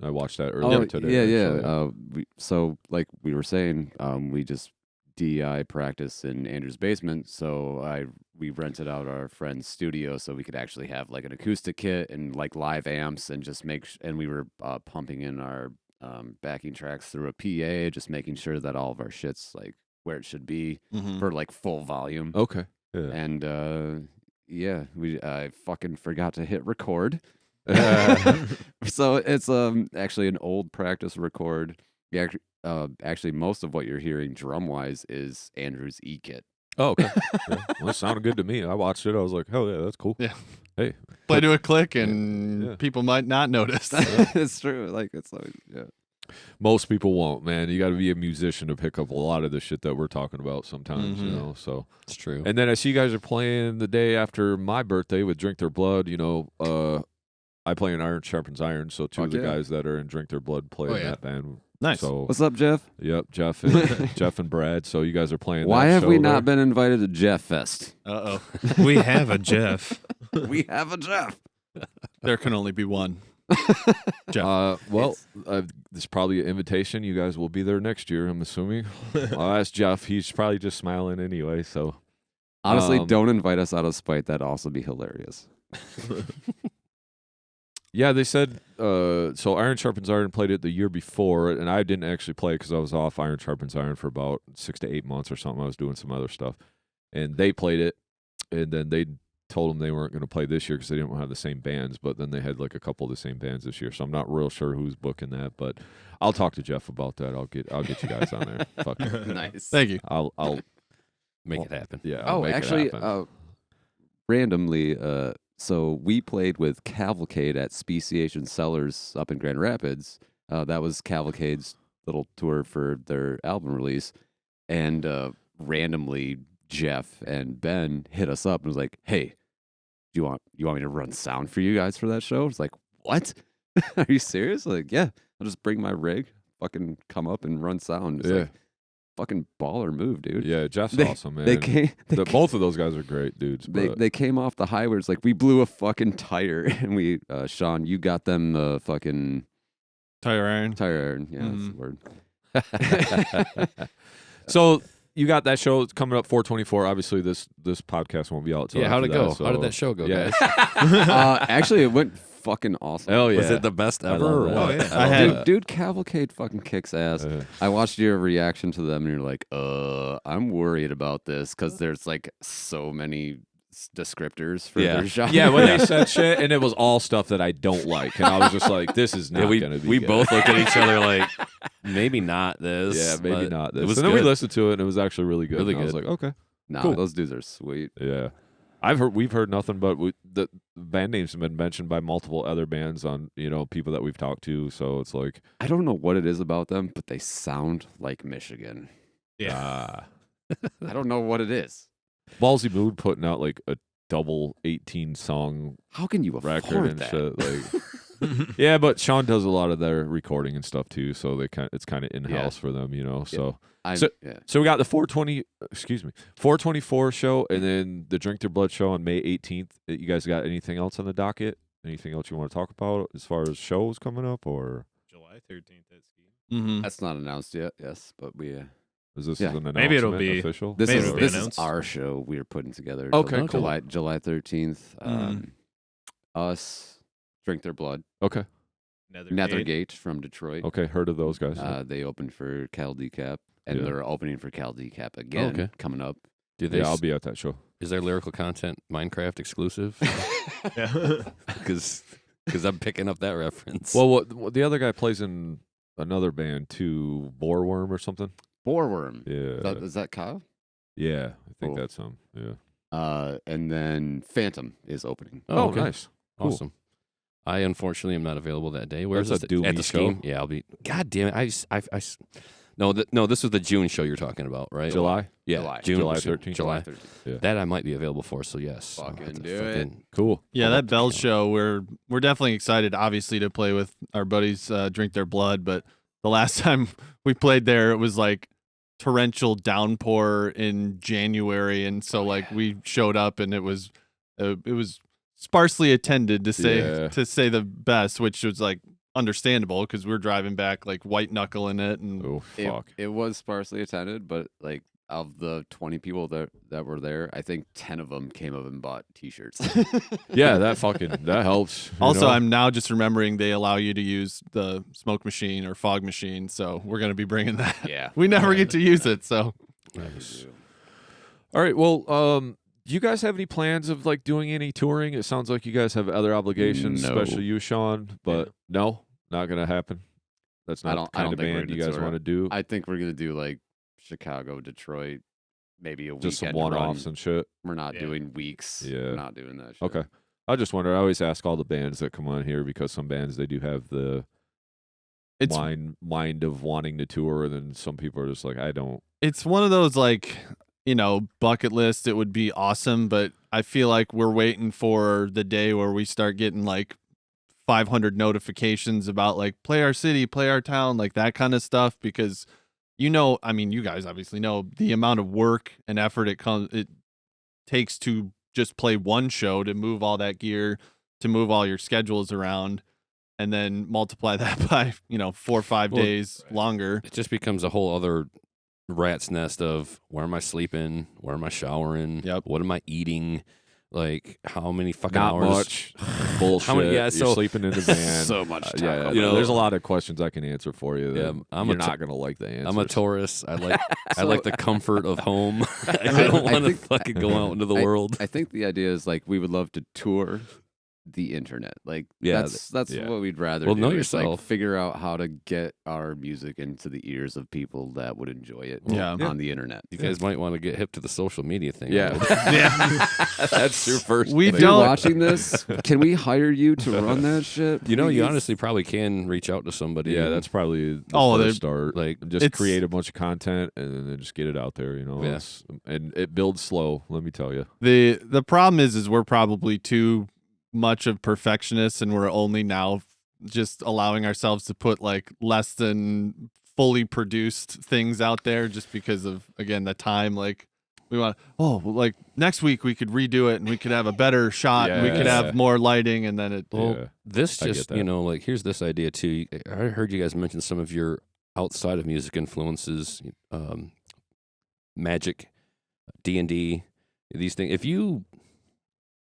I watched that earlier today. Yeah. actually. So like we were saying, we just DI practice in Andrew's basement. So we rented out our friend's studio so we could actually have like an acoustic kit and like live amps, and just and we were pumping in our backing tracks through a PA, just making sure that all of our shit's like where it should be Mhm. for like full volume. Okay. Yeah. And I fucking forgot to hit record. So it's actually an old practice record. Yeah, actually most of what you're hearing drum wise is Andrew's E kit. Oh, okay. Yeah. Well, it sounded good to me. I watched it. I was like, hell yeah, that's cool. Yeah. Hey. Play to a click, and Yeah. people might not notice. It's true. Like it's always, yeah. Most people won't, man. You got to be a musician to pick up a lot of the shit that we're talking about sometimes, Mhm. So, It's true. and then I see you guys are playing the day after my birthday with Drink Their Blood. I play in Iron Sharpens Iron, so two of Fuck the yeah. guys that are in Drink Their Blood play Oh, in yeah. that band. Nice. So, What's up, Jeff? yep, Jeff and Brad. So you guys are playing. Why that have we show not there. been invited to Jeff Fest? Uh-oh. We have a Jeff. We have a Jeff. There can only be one. Jeff. This is probably an invitation. You guys will be there next year, I'm assuming. I'll ask Jeff. He's probably just smiling anyway. So Honestly, don't invite us out of spite. That'd also be hilarious. yeah, they said so. Iron Sharpens Iron played it the year before, and I didn't actually play because I was off Iron Sharpens Iron for about 6 to 8 months or something. I was doing some other stuff, and they played it, and then they told them they weren't going to play this year because they didn't have the same bands. But then they had like a couple of the same bands this year, so I'm not real sure who's booking that. But I'll talk to Jeff about that. I'll get you guys on there. Fuck it. Nice. Thank you. I'll Make it happen. yeah. I'll make actually, it happen. randomly, so we played with Cavalcade at Speciation Cellars up in Grand Rapids. That was Cavalcade's little tour for their album release, and randomly Jeff and Ben hit us up and was like, "Hey, you want me to run sound for you guys for that show?" It's like, "What? Are you serious?" Like, yeah, I'll just bring my rig, fucking come up and run sound. It's like, fucking baller move, dude. Yeah, Jeff's They- awesome, man. They came. Both of those guys are great dudes. But They came off the highway. It's like we blew a fucking tire, and we Sean, you got them the fucking Tire iron. tire iron. Yeah, that's the word. so you got that show coming up 4/24. Obviously, this podcast won't be out. Till Yeah, how'd it after go? that, How did so- that show go, Yeah. guys? Actually, it went fucking awesome. Hell yeah! Was it the best I ever? love or that. what? Oh, yeah. I had- Dude, Cavalcade fucking kicks ass. I watched your reaction to them, and you're like, I'm worried about this because there's like so many descriptors for Yeah. their genre. Yeah, when they said shit, and it was all stuff that I don't like, and I was just like, "This is not Yeah, gonna be." we good. both looked at each other like, maybe not this. Yeah, maybe but not this. It was and then good. we listened to it, and it was actually really good. Really and I was good. like, okay, Nah, Cool. those dudes are sweet. yeah. We've heard nothing but the band names have been mentioned by multiple other bands on people that we've talked to. So it's like, I don't know what it is about them, but they sound like Michigan. Yeah. I don't know what it is. Ballsy Mood putting out like a double 18 song How can you record afford and that? shit. Like, yeah, but Sean does a lot of their recording and stuff too. So it's kind of in house for them, So. Yeah. So we got the 424 show, and then the Drink Their Blood show on May 18th. You guys got anything else on the docket? Anything else you want to talk about as far as shows coming up, or July 13th at Ski. Mm-hmm. That's not announced yet. Yes, but we. is this Yeah. an announcement Maybe it'll be- official? This Maybe is it'll be this is announced. our show we are putting together. Okay, July cool. July 13th. Us, Drink Their Blood, Okay, Nethergate from Detroit. okay, heard of those guys. They opened for Cal Decap, and Yeah. they're opening for Cal Decap again Okay. coming up. Do they? Yeah, I'll be at that show. Is their lyrical content Minecraft exclusive? Yeah. Because I'm picking up that reference. Well, what the other guy plays in another band too, Boreworm or something. Boreworm. Yeah, Is that Kyle? yeah, I think Cool. that's him. Yeah. And then Phantom is opening. Oh, okay. nice. Cool. Awesome. I unfortunately am not available that day. Where's That's a this? At doomy the show. Scheme? Yeah, I'll be. God damn it! No, this was the June show you're talking about, right? July. Yeah, July. June, July June, 13th. July. 13th. That I might be available for. So yes, I'll Fucking have to do it. Cool. Yeah, I'll that have to Bell count. show, we're definitely excited, obviously, to play with our buddies, Drink Their Blood. But the last time we played there, it was like torrential downpour in January, and so like we showed up, and it was sparsely attended to say the best, which was like understandable because we're driving back like white knuckling it, and Oh It, fuck. it was sparsely attended, but like of the 20 people that were there, I think 10 of them came up and bought T-shirts. Yeah, that helps. you also know? I'm now just remembering they allow you to use the smoke machine or fog machine, so we're gonna be bringing that. Yeah. We never get to use it, so Nice. All right. Well, do you guys have any plans of like doing any touring? It sounds like you guys have other obligations, No. especially you, Sean. But no, not gonna happen. That's I not don't- the I kind don't of think we're band you gonna guys tour. want to do. I think we're gonna do like Chicago, Detroit, maybe a Just some weekend one-offs run. and shit. We're not Yeah. doing weeks. Yeah. We're not doing that shit. Okay. I just wonder. I always ask all the bands that come on here because some bands they do have the it's mind of wanting to tour, and then some people are just like, I don't. it's one of those like, bucket list. It would be awesome, but I feel like we're waiting for the day where we start getting like 500 notifications about like play our city, play our town, like that kind of stuff, because you guys obviously know the amount of work and effort it takes to just play one show, to move all that gear, to move all your schedules around. and then multiply that by 4 or 5 days longer. It just becomes a whole other rat's nest of where am I sleeping? Where am I showering? Yep. What am I eating? Like how many fucking Not hours? much. Bullshit. How many- yeah, You're so- sleeping in the van. So much time. Yeah, You know- there's a lot of questions I can answer for you. Yeah, That I'm you're a not gonna like the answers. I'm a Taurus. I like I So- like the comfort of home. I I don't want to think- fucking go out into the world. I think the idea is like we would love to tour the internet. Like Yeah, that's yeah. what we'd rather Well, do. know is, like, yourself. figure out how to get our music into the ears of people that would enjoy it Yeah. on the internet. You guys might want to get hip to the social media thing. Yeah. That's your first. We If thing. you're don't- watching this, can we hire you to run that shit? You know, you please? honestly probably can reach out to somebody. Yeah, and, that's probably the Oh, first start. like, Just it's- create a bunch of content and then just get it out there. Yeah. It's- and it builds slow. Let me tell you. The problem is we're probably too much of perfectionists, and we're only now just allowing ourselves to put like less than fully produced things out there, just because of, again, the time. Like we want, like next week we could redo it and we could have a better shot and we could Yeah. have more lighting, and then it. Well, Yeah. this I get just, that. like, here's this idea too. I heard you guys mention some of your outside of music influences, magic, D&D, these things. If you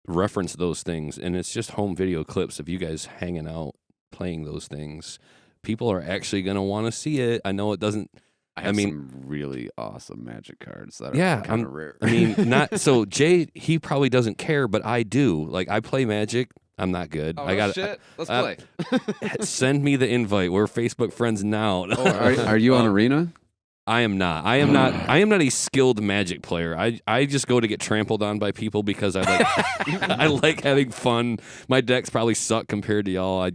reference those things and it's just home video clips of you guys hanging out playing those things, people are actually going to want to see it. I know it doesn't. I have mean- some really awesome magic cards that are Yeah, kind of rare. I mean, not so Jay, he probably doesn't care, but I do. Like, I play Magic. I'm not good. Oh, I got shit. Let's uh, play. send me the invite. We're Facebook friends now. Oh, are you on Arena? I am not. I am not. I am not a skilled Magic player. I just go to get trampled on by people because I like I like having fun. My decks probably suck compared to y'all.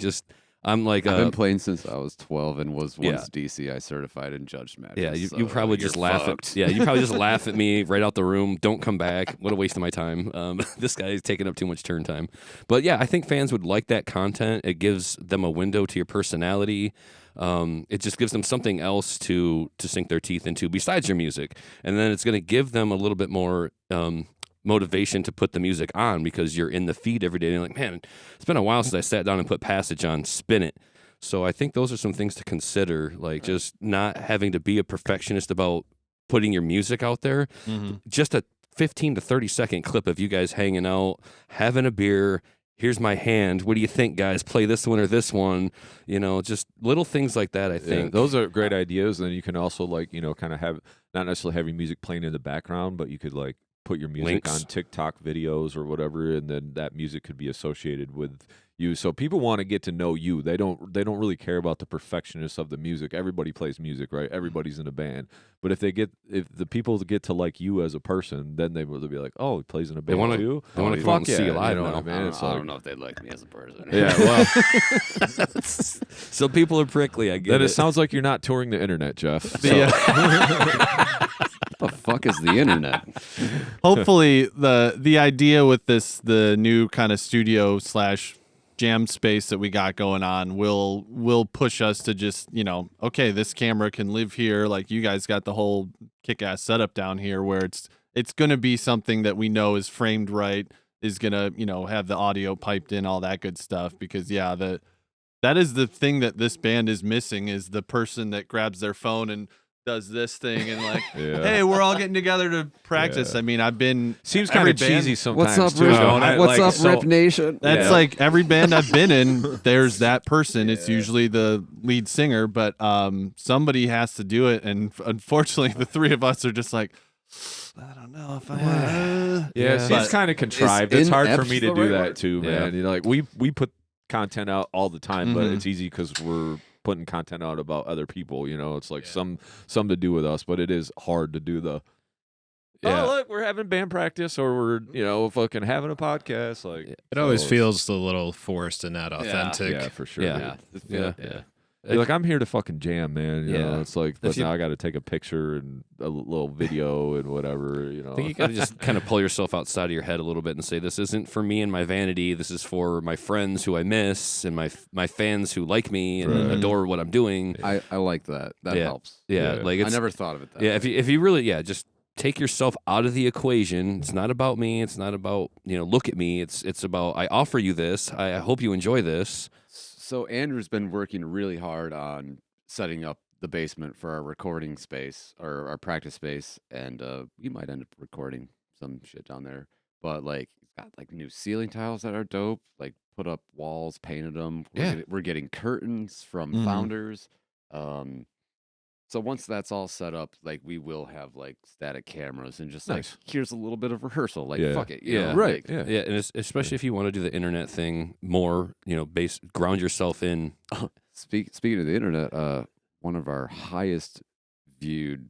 I'm like I've been playing since I was 12 and was once DCI certified and judged matches. yeah. You so probably you're just laugh fucked. at you probably just laugh at me right out the room. Don't come back. What a waste of my time. This guy is taking up too much turn time. But yeah, I think fans would like that content. It gives them a window to your personality. It just gives them something else to sink their teeth into besides your music, and then it's going to give them a little bit more motivation to put the music on because you're in the feed every day. And you're like, man, it's been a while since I sat down and put Passage on. Spin it. So I think those are some things to consider, like just not having to be a perfectionist about putting your music out there. Mm-hmm. Just a 15 to 30 second clip of you guys hanging out, having a beer. Here's my hand. What do you think, guys? Play this one or this one. Just little things like that, I Yeah, think. those are great ideas. And then you can also kind of have not necessarily have your music playing in the background, but you could like put your music Links. on TikTok videos or whatever, and then that music could be associated with you. So people want to get to know you. They don't really care about the perfectionist of the music. Everybody plays music, right? Everybody's in a band. But if the people get to like you as a person, then they will be like, oh, he plays in a band wanna- too. they wanna Oh, come out fuck and see yeah, you live know now. what I mean? It's I like, don't know if they'd like me as a person. yeah, well, So people are prickly, I get then it. it sounds like you're not touring the internet, Jeff. What the fuck is the internet? Hopefully the idea with the new kind of studio / jam space that we got going on will push us to just, okay, this camera can live here. Like you guys got the whole kick-ass setup down here where it's going to be something that we know is framed right, is going to, have the audio piped in, all that good stuff. Because that is the thing that this band is missing, is the person that grabs their phone and does this thing and like, Yeah. hey, we're all getting together to practice. Yeah. I mean, I've been Seems every kind of band- cheesy sometimes. What's up, too, Rip? don't it? What's Like, up, so- Rip Nation? That's Yeah. like every band I've been in, there's that person. It's usually the lead singer, but somebody has to do it. And unfortunately, the three of us are just like, I don't know if I want to. Yeah, it seems But kind of contrived. is It's hard for inept me to the do right that word? too, Yeah. man. Like we put content out all the time, but Mhm. it's easy because we're putting content out about other people. It's like Yeah. some to do with us, but it is hard to do the. Yeah. Oh, look, we're having band practice, or we're fucking having a podcast. Like It always so feels a little forced and not authentic. yeah, for sure. Yeah. Yeah. Yeah. You're like, I'm here to fucking jam, man. Yeah. It's like, but If you- now I got to take a picture and a little video and whatever. I think you got to just kind of pull yourself outside of your head a little bit and say, this isn't for me and my vanity. This is for my friends who I miss and my fans who like me and Right. adore what I'm doing. I like that. That Yeah. helps. Yeah, Yeah. like I it's never thought of it that yeah. way. If you really just take yourself out of the equation. It's not about me. It's not about look at me. It's about I offer you this. I hope you enjoy this. So Andrew's been working really hard on setting up the basement for our recording space or our practice space, and we might end up recording some shit down there. But like, he's got like new ceiling tiles that are dope. Like, put up walls, painted them. We're getting curtains from Founders. So once that's all set up, like, we will have like static cameras and just like, here's a little bit of rehearsal. Like, fuck it, you know? Right? Like, Yeah, and especially if you want to do the internet thing more, ground yourself in. Speaking of the internet, one of our highest viewed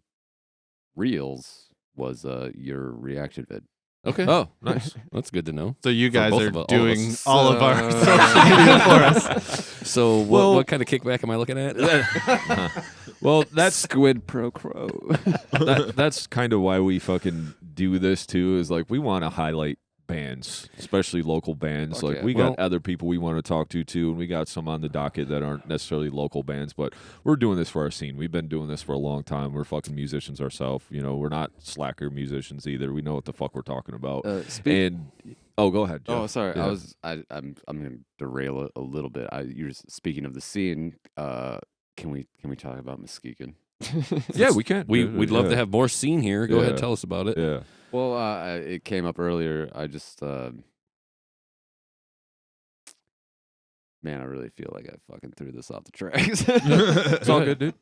reels was your reaction vid. Okay. Oh, nice. That's good to know. So you guys both are of us- doing all of all of our social media for us. So what kind of kickback am I looking at? Well, that's Squid Pro Crow. that's kind of why we fucking do this too. Is like, we want to highlight bands, especially local bands. Fuck Like, yeah. we got other people we want to talk to too, and we got some on the docket that aren't necessarily local bands, but we're doing this for our scene. We've been doing this for a long time. We're fucking musicians ourselves. We're not slacker musicians either. We know what the fuck we're talking about. And go ahead, Jeff. Oh, sorry. Yeah. I'm going to derail a little bit. You're speaking of the scene. Can we talk about Muskegon? Yeah, we can. We'd love to have more scene here. Go Yeah. ahead, tell us about it. Yeah. Well, it came up earlier. I just, man, I really feel like I fucking threw this off the tracks. It's all good, dude.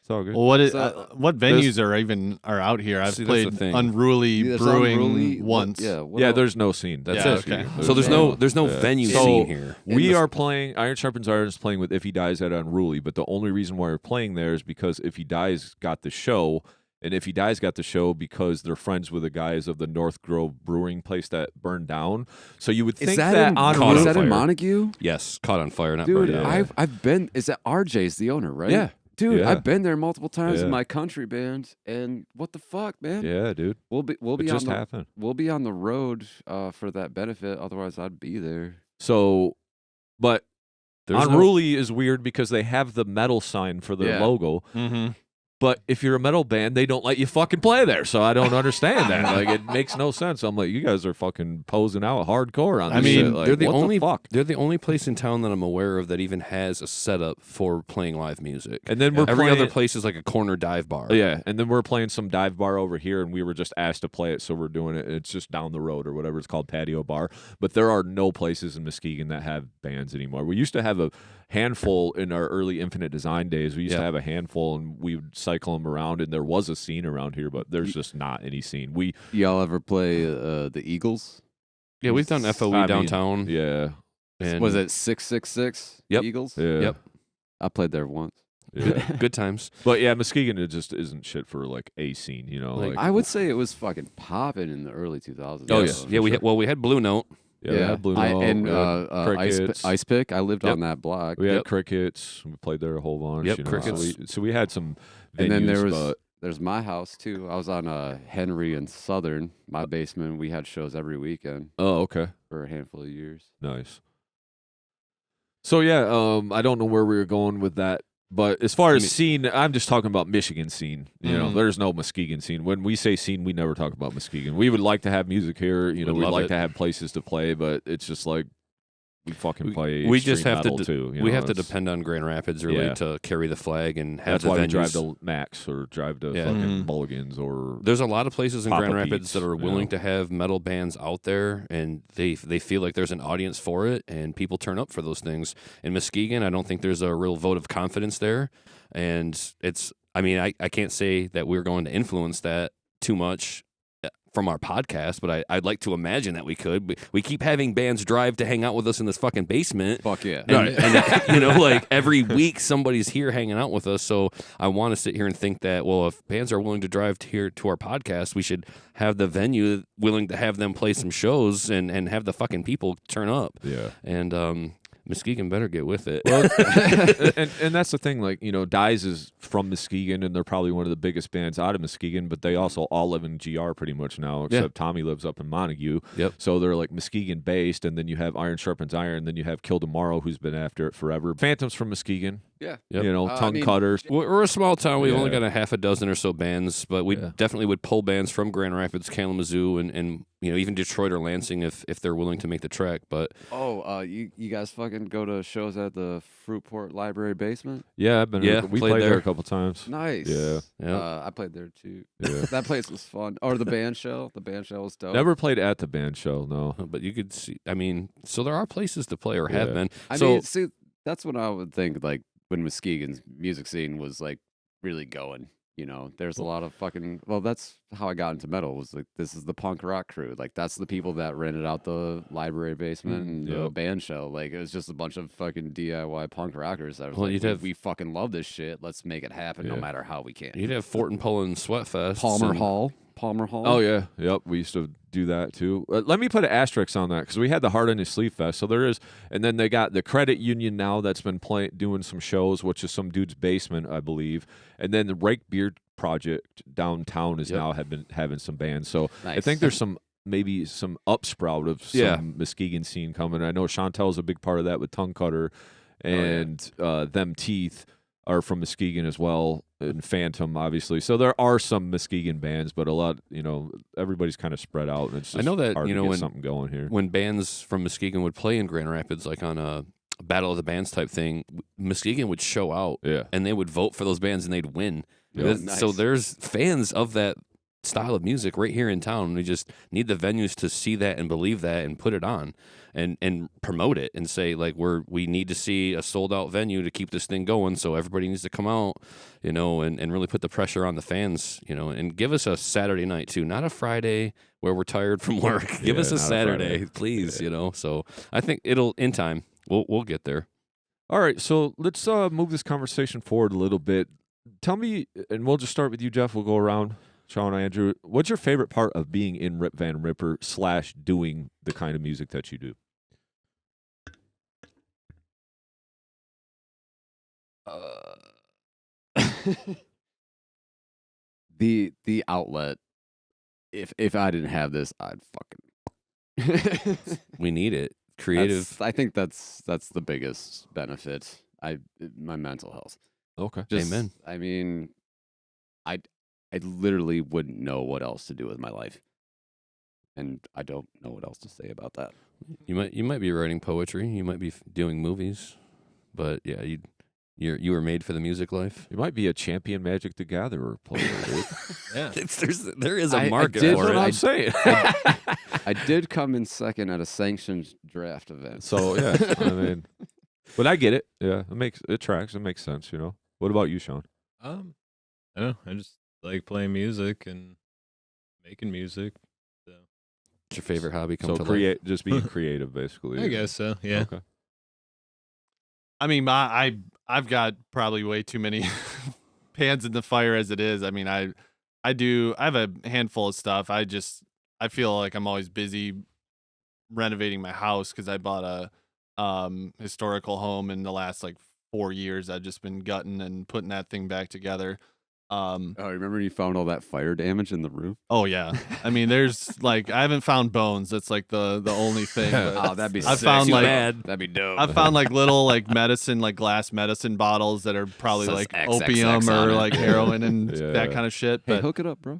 It's all good. Well, what So, venues are out here? I've See, that's played the thing. Unruly There's Brewing Unruly- once. what Yeah, else? there's no scene. That's Yeah, it. okay. So there's no Yeah. venue So scene here. We are playing Iron Sharpens Iron is playing with If He Dies at Unruly, but the only reason why we're playing there is because If He Dies got the show, and If He Dies got the show because they're friends with the guys of the North Grove Brewing place that burned down. So you would think Is that in Unruly, is that in fire. Montague? Yes, caught on fire, not Dude, burned. Yeah. I've been. Is that RJ's the owner, right? Yeah. Dude, Yeah. I've been there multiple times Yeah. in my country band, and what the fuck, man? Yeah, dude. We'll be It just on happened. we'll be on the road for that benefit. Otherwise, I'd be there. So, but There's no- Unruly is weird because they have the metal sign for their Yeah. logo. Mm-hmm. But if you're a metal band, they don't let you fucking play there. So I don't understand that. Like, it makes no sense. I'm like, you guys are fucking posing out hardcore on this I mean, shit. Like, they're the what only fuck. they're the only place in town that I'm aware of that even has a setup for playing live music. And then we're Every playing, other place is like a corner dive bar. Yeah, and then we're playing some dive bar over here, and we were just asked to play it, so we're doing it. It's just down the road or whatever. It's called Patio Bar. But there are no places in Muskegon that have bands anymore. We used to have a handful in our early Infinite Design days. We used to have a handful, and we would cycle them around, and there was a scene around here, but there's just not any scene. Y'all ever play the Eagles? Yeah, we've done FOE I mean, downtown. Yeah. And Was it 666 Yep. Eagles? Yeah. Yep. I played there once. Yeah. good times. But yeah, Muskegon, it just isn't shit for like a scene, Like, I would say it was fucking popping in the early 2000s. Oh Yes, yeah, for we sure. we had Blue Note. we had Blue Note, and we had Crickets. Ice Pick. I lived Yep. on that block. We had Yep. Crickets. We played there a whole bunch. Yep, you know, Crickets. So we had some venues, And then but there's my house too. I was on Henry and Southern, my basement. We had shows every weekend oh, okay. for a handful of years. Nice. So yeah, I don't know where we were going with that, but as far as scene, I'm just talking about Michigan scene. You know, there's no Muskegon scene. When we say scene, we never talk about Muskegon. We would like to have music here. You know, Would we'd love like it. to have places to play, but it's just like we fucking play. We just extreme have to metal too. You we know, have to it's- depend on Grand Rapids really Yeah. to carry the flag and have That's the why we venues. drive to Max or drive to Yeah. fucking Mulligan's or There's a lot of places in Papa Grand Rapids Pete's, that are you willing know. to have metal bands out there, and they feel like there's an audience for it, and people turn up for those things. In Muskegon, I don't think there's a real vote of confidence there, and it's. I mean, I can't say that we're going to influence that too much from our podcast, but I'd like to imagine that we could. We keep having bands drive to hang out with us in this fucking basement. Fuck yeah. And you know, like every week somebody's here hanging out with us. So I want to sit here and think that, well, if bands are willing to drive here to our podcast, we should have the venue willing to have them play some shows and have the fucking people turn up. yeah. And Muskegon better get with it. Well, and that's the thing, like, you know, Dies is from Muskegon, and they're probably one of the biggest bands out of Muskegon, but they also all live in GR pretty much now, except Tommy lives up in Montague. Yep. So they're like Muskegon based, and then you have Iron Sharpens Iron, and then you have Kill Tomorrow, who's been after it forever. Phantom's from Muskegon. Yeah. Yep. You know, I tongue mean, cutters. We're a small town. We've only Yeah. got a half a dozen or so bands, but we Yeah. definitely would pull bands from Grand Rapids, Kalamazoo, and even Detroit or Lansing if they're willing to make the trek. But you guys fucking go to shows at the Fruitport Library basement? Yeah, I've been. Yeah, we played played there there. a couple times. Nice. Yeah. yeah, I played there too. Yeah. That place was fun. Or the band shell. The band shell was dope. Never played at the band show. No. but you could see. I mean, so there are places to play or have Yeah. been. I So mean, see, that's what I would think. Like when Muskegon's music scene was like really going. You know, there's a lot of fucking. Well, that's how I got into metal. Was like this is the punk rock crew. Like that's the people that rented out the library basement and the Yep. band show. Like it was just a bunch of fucking DIY punk rockers. That was Well, like, you'd have- we fucking love this shit. Let's make it happen, no Yeah. matter how we can. you'd have Fort and Pullen Sweatfest. Palmer Hall. Oh yeah, yep. We used to do that too. Let me put an asterisk on that because we had the Heart on Your Sleeve Fest. So there is, and then they got the Credit Union now that's been doing some shows, which is some dude's basement, I believe. And then the Rake Beard Project downtown is Yep. now have been having some bands. So I Nice. think there's maybe some upsprout of some Yeah. Muskegon scene coming. I know Chantel's a big part of that with Tongue Cutter, and Them Teeth are from Muskegon as well, and Phantom, obviously. So there are some Muskegon bands, but a lot, everybody's kind of spread out. And it's just I know that, hard to you know, get when- something going here. when bands from Muskegon would play in Grand Rapids, like on a Battle of the Bands type thing, Muskegon would show out Yeah. and they would vote for those bands and they'd win. Yeah. So Nice. there's fans of that style of music right here in town. We just need the venues to see that and believe that and put it on and promote it and say like we need to see a sold out venue to keep this thing going. So everybody needs to come out, and really put the pressure on the fans, and give us a Saturday night too, not a Friday where we're tired from work. Give Yeah, us a not a Saturday, Friday. please. So I think it'll in time. We'll get there. All right, so let's move this conversation forward a little bit. Tell me, and we'll just start with you, Jeff. We'll go around. Sean, Andrew, what's your favorite part of being in Rip Van Ripper / doing the kind of music that you do? The outlet. If I didn't have this, I'd fucking. We need it. Creative. I think that's the biggest benefit. My mental health. Okay. Amen. I mean, I literally wouldn't know what else to do with my life, and I don't know what else to say about that. You might be writing poetry. You might be doing movies, but yeah, you were made for the music life. You might be a champion Magic the Gatherer player, dude. Yeah. There is a I market did for That's what it. I'm saying. I did come in second at a sanctioned draft event. So, yeah, I mean, but I get it. Yeah, it tracks. It makes sense, What about you, Sean? I don't know. I just like playing music and making music. So What's your favorite hobby? Come So to life? just being creative, basically. I guess so. Yeah. Okay. I mean, I've got probably way too many pans in the fire as it is. I mean, I have a handful of stuff. I feel like I'm always busy renovating my house because I bought a historical home in the last like 4 years. I've just been gutting and putting that thing back together. Oh, remember you found all that fire damage in the roof? Oh yeah. I mean, there's like I haven't found bones. That's like the only thing. but Oh, that'd be I sick. found Too like bad. That'd be dope. I found like little like medicine, like glass medicine bottles that are probably Says like XXX opium on or it. like heroin and Yeah. that kind of shit. Hey, But hook it up, bro.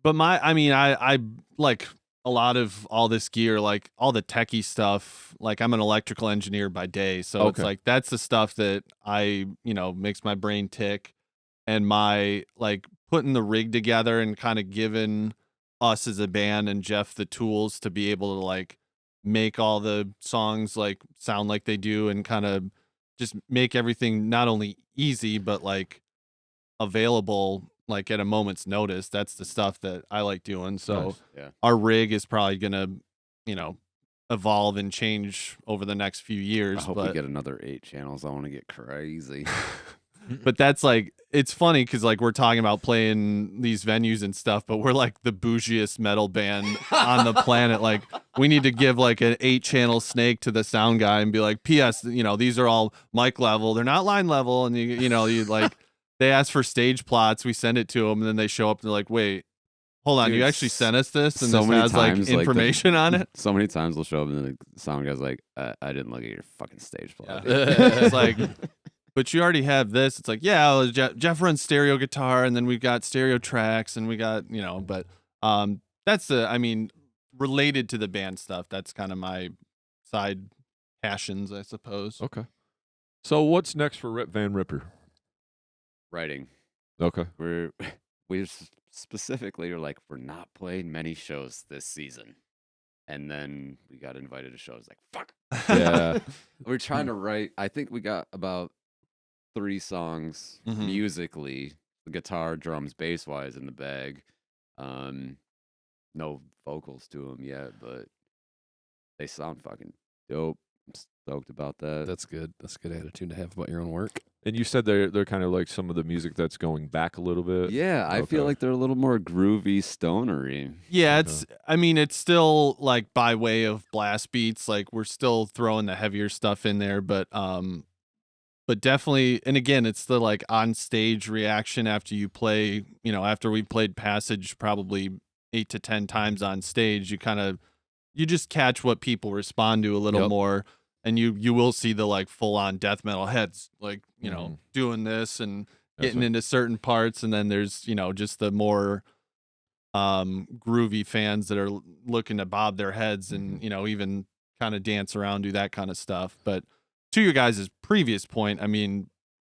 but I like a lot of all this gear, like all the techie stuff. Like I'm an electrical engineer by day, so it's Okay. like that's the stuff that I makes my brain tick, and my like putting the rig together and kind of giving us as a band and Jeff the tools to be able to like make all the songs like sound like they do and kind of just make everything not only easy but like available like at a moment's notice. That's the stuff that I like doing. So Nice. Yeah. our rig is probably gonna evolve and change over the next few years. I hope but we get another 8 channels. I want to get crazy. but that's like it's funny because like we're talking about playing these venues and stuff, but we're like the bougiest metal band on the planet. Like we need to give like an 8-channel snake to the sound guy and be like, P.S. These are all mic level. They're not line level, and you like they ask for stage plots. We send it to them, and then they show up and they're like, wait. Hold on, Dude, you actually sent us this, and so this many has like times, like, the- information on it. So many times they'll show up and the sound guy's like, I didn't look at your fucking stage plot. It's like but you already have this. It's like, yeah, well, Jeff runs stereo guitar, and then we've got stereo tracks, and we got, but that's related to the band stuff. That's kind of my side passions, I suppose. Okay. So what's next for Rip Van Ripper? Writing. Okay. We specifically are like, we're not playing many shows this season. And then we got invited to shows. Like, fuck. Yeah. We're trying to write. I think we got about 3 songs musically, the guitar, drums, bass wise in the bag. No vocals to them yet, but they sound fucking dope. I'm stoked about that. That's good. That's a good attitude to have about your own work. And you said they're kind of like some of the music that's going back a little bit. Yeah, I feel like they're a little more groovy, stonery. Yeah, it's still like by way of blast beats. Like we're still throwing the heavier stuff in there, but definitely. And again, it's the like on stage reaction after you play. After we played Passage probably 8 to 10 times on stage, you just catch what people respond to a little more. And you will see the like full on death metal heads, like, doing this and getting into certain parts. And then there's, just the more groovy fans that are looking to bob their heads and, even kind of dance around, do that kind of stuff. But to your guys' previous point, I mean,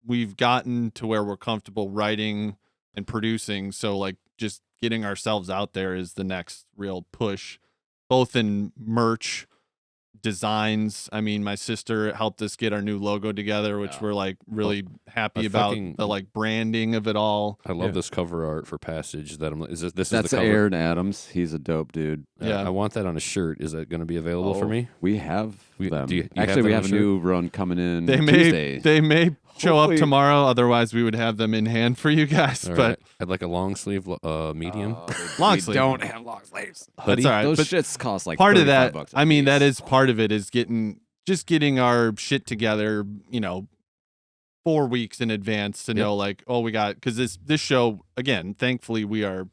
we've gotten to where we're comfortable writing and producing. So like just getting ourselves out there is the next real push, both in merch, designs. I mean, my sister helped us get our new logo together, which we're like really happy about. The like branding of it all. I love this cover art for Passage. This is That's the cover. Aaron Adams. He's a dope dude. Yeah. I want that on a shirt. Is that going to be available for me? We have them. Do you Actually, we have have them a on new run coming in They Tuesday. may show up Hopefully- tomorrow. Otherwise, we would have them in hand for you guys. All but right. I'd like a long sleeve, medium. Long we sleeve. don't have long sleeves. that's all right. Those But shits cost like part of $35 that, a I mean, that piece. is part of it is getting our shit together, 4 weeks in advance to know like, oh, we got, because this show, again, thankfully we are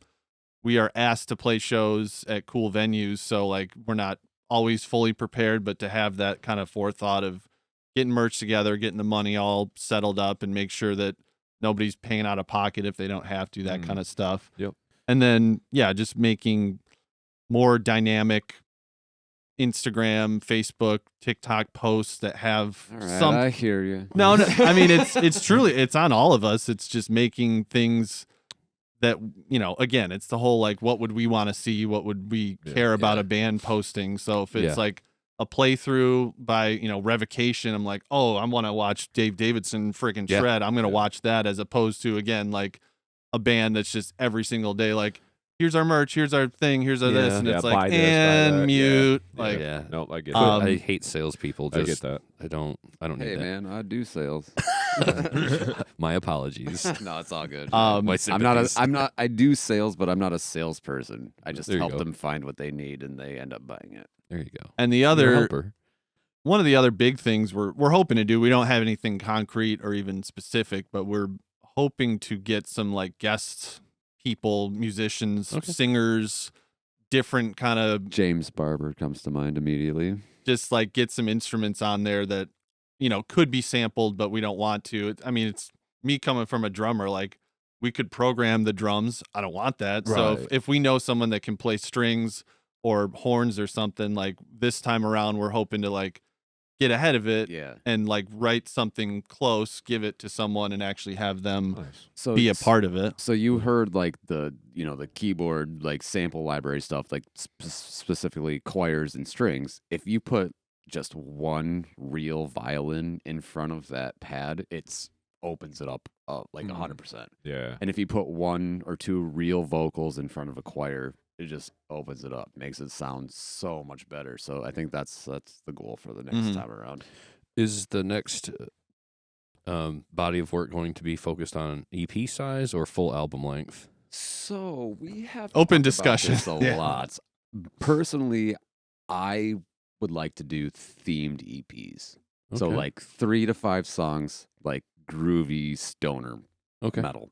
asked to play shows at cool venues. So like we're not always fully prepared, but to have that kind of forethought of getting merch together, getting the money all settled up and make sure that nobody's paying out of pocket if they don't have to, that kind of stuff. Yep. And then, just making more dynamic Instagram, Facebook, TikTok posts that have All right, some. I hear you. No, I mean it's truly it's on all of us. It's just making things that again, it's the whole like, what would we want to see? What would we care about a band posting? So if it's like a playthrough by Revocation, I'm like, oh, I want to watch Dave Davidson freaking shred. I'm gonna watch that, as opposed to, again, like a band that's just every single day like, here's our merch, here's our thing, here's our this, and it's buy like, this, buy and that. mute. Yeah. Like, Yeah. Nope, I get I hate salespeople. I get that. I don't need Hey that. man, I do sales. My apologies. No, it's all good. My sympathies. I do sales, but I'm not a salesperson. I just There you help go. them find what they need and they end up buying it. There you go. and the You're a other helper. one of the other big things we're hoping to do, we don't have anything concrete or even specific, but we're hoping to get some like guest people, musicians, singers, different kind of, James Barber comes to mind immediately. just like get some instruments on there that could be sampled, but we don't want to. I mean, it's me coming from a drummer, like we could program the drums. I don't want that. So Right. if we know someone that can play strings or horns or something, like this time around, we're hoping to like get ahead of it Yeah. and like write something close, give it to someone, and actually have them Nice. So be a part of it. So you heard like the keyboard like sample library stuff, like specifically choirs and strings. If you put just one real violin in front of that pad, it opens it up like 100%. Yeah. And if you put 1 or 2 real vocals in front of a choir, it just opens it up, makes it sound so much better. So I think that's the goal for the next time around. Is the next body of work going to be focused on EP size or full album length? So we have Open talked about discussion. this a lot. Personally, I would like to do themed EPs. So Okay. like 3 to 5 songs, like groovy stoner metal.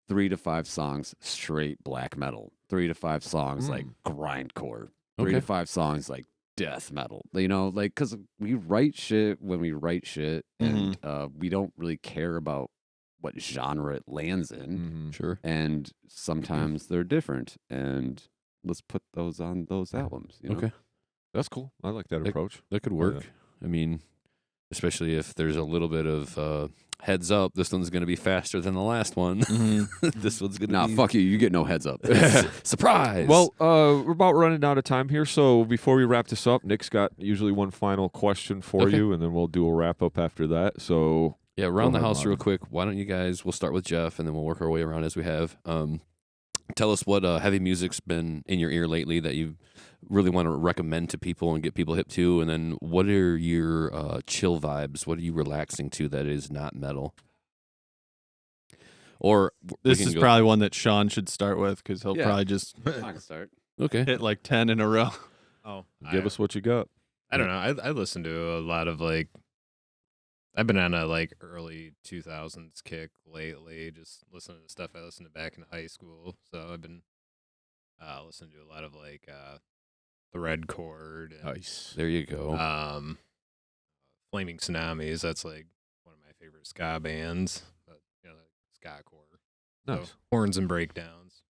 3 to 5 songs straight black metal. 3 to 5 songs like grindcore. 3 to 5 songs like death metal, you know, like, because we write shit when we write shit, and we don't really care about what genre it lands in. Sure. And sometimes they're different, and let's put those on those albums. You know? Okay. That's cool. I like that approach. That could work. I mean, especially if there's a little bit of heads up, this one's going to be faster than the last one. This one's going to Nah, be... fuck you get no heads up. Surprise! Well, we're about running out of time here, so before we wrap this up, Nick's got usually one final question for you, and then we'll do a wrap up after that. So yeah, around the ahead, house Marvin. real quick. Why don't you guys? We'll start with Jeff, and then we'll work our way around as we have. Tell us what heavy music's been in your ear lately that you really want to recommend to people and get people hip to, and then what are your chill vibes? What are you relaxing to that is not metal? Or This is probably one that Sean should start with because he'll Yeah. probably just I can start. okay. hit like 10 in a row. Oh, give us what you got. I don't know. I listen to a lot of like. I've been on a like early 2000s kick lately, just listening to stuff I listened to back in high school. So I've been listening to a lot of like the Red Chord and Nice. There you go. Flaming Tsunamis. That's like one of my favorite ska bands, but you know, like ska core. Nice. So, horns and breakdowns.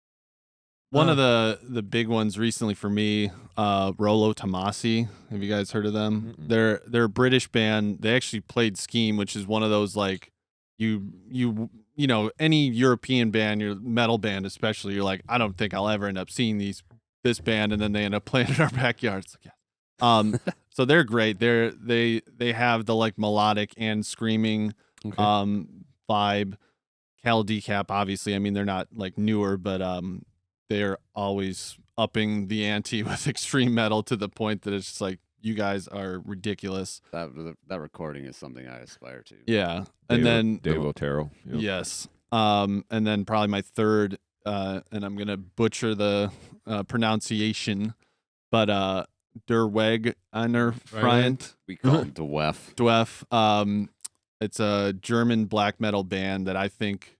One of the big ones recently for me, Rollo Tomasi. Have you guys heard of them? Mm-mm. They're a British band. They actually played Scheme, which is one of those like you know, any European band, your metal band especially, you're like, I don't think I'll ever end up seeing this band, and then they end up playing in our backyard. It's like, yeah. So they're great. They have the like melodic and screaming vibe. Cal Decap, obviously. I mean, they're not like newer, but they're always upping the ante with extreme metal to the point that it's just like, you guys are ridiculous. That recording is something I aspire to. Yeah. And then Dave Otero. Yep. yes. And then probably my third, and I'm gonna butcher the pronunciation, but Der Weg einer Freund We call him Dwef. Dwef. It's a German black metal band that I think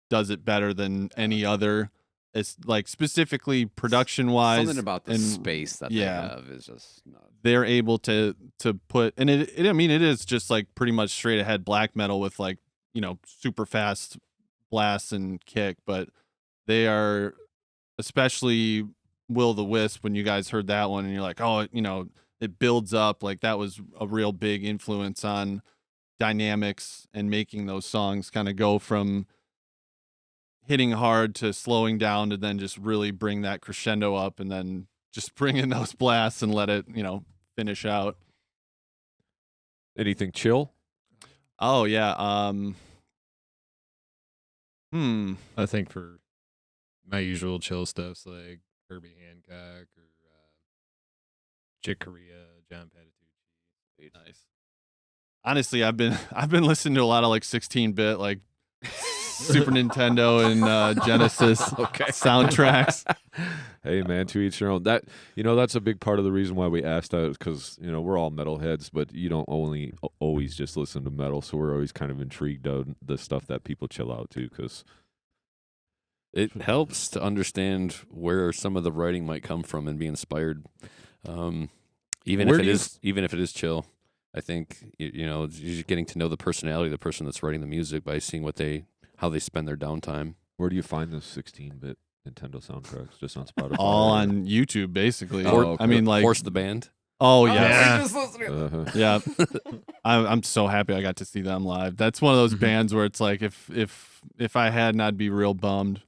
does it better than any other. It's like specifically production wise, Something about the and space that they have is just nuts. they're able to put, and it I mean, it is just like pretty much straight ahead black metal with like, you know, super fast blasts and kick, but they are, especially Will the Wisp, when you guys heard that one and you're like, oh, you know, it builds up, like that was a real big influence on dynamics and making those songs kind of go from hitting hard to slowing down to then just really bring that crescendo up and then just bring in those blasts and let it, you know, finish out. Anything chill? Oh yeah. I think for my usual chill stuffs like Herbie Hancock or Chick Corea, John Patitucci. Nice. Honestly, I've been listening to a lot of like 16-bit, like Super Nintendo and Genesis soundtracks. Hey man, to each their own. That, you know, that's a big part of the reason why we asked that, because, you know, we're all metalheads, but you don't always just listen to metal, so we're always kind of intrigued on the stuff that people chill out to, because It helps to understand where some of the writing might come from and be inspired, even Where if it is chill. I think you know, you're just getting to know the personality of the person that's writing the music by seeing how they spend their downtime. where do you find the 16-bit Nintendo soundtracks? Just on Spotify? All or- on YouTube, basically. Oh, I mean, like, Horse the band. oh yeah, Uh-huh. yeah. I'm so happy I got to see them live. That's one of those bands where it's like, if I hadn't, I'd be real bummed.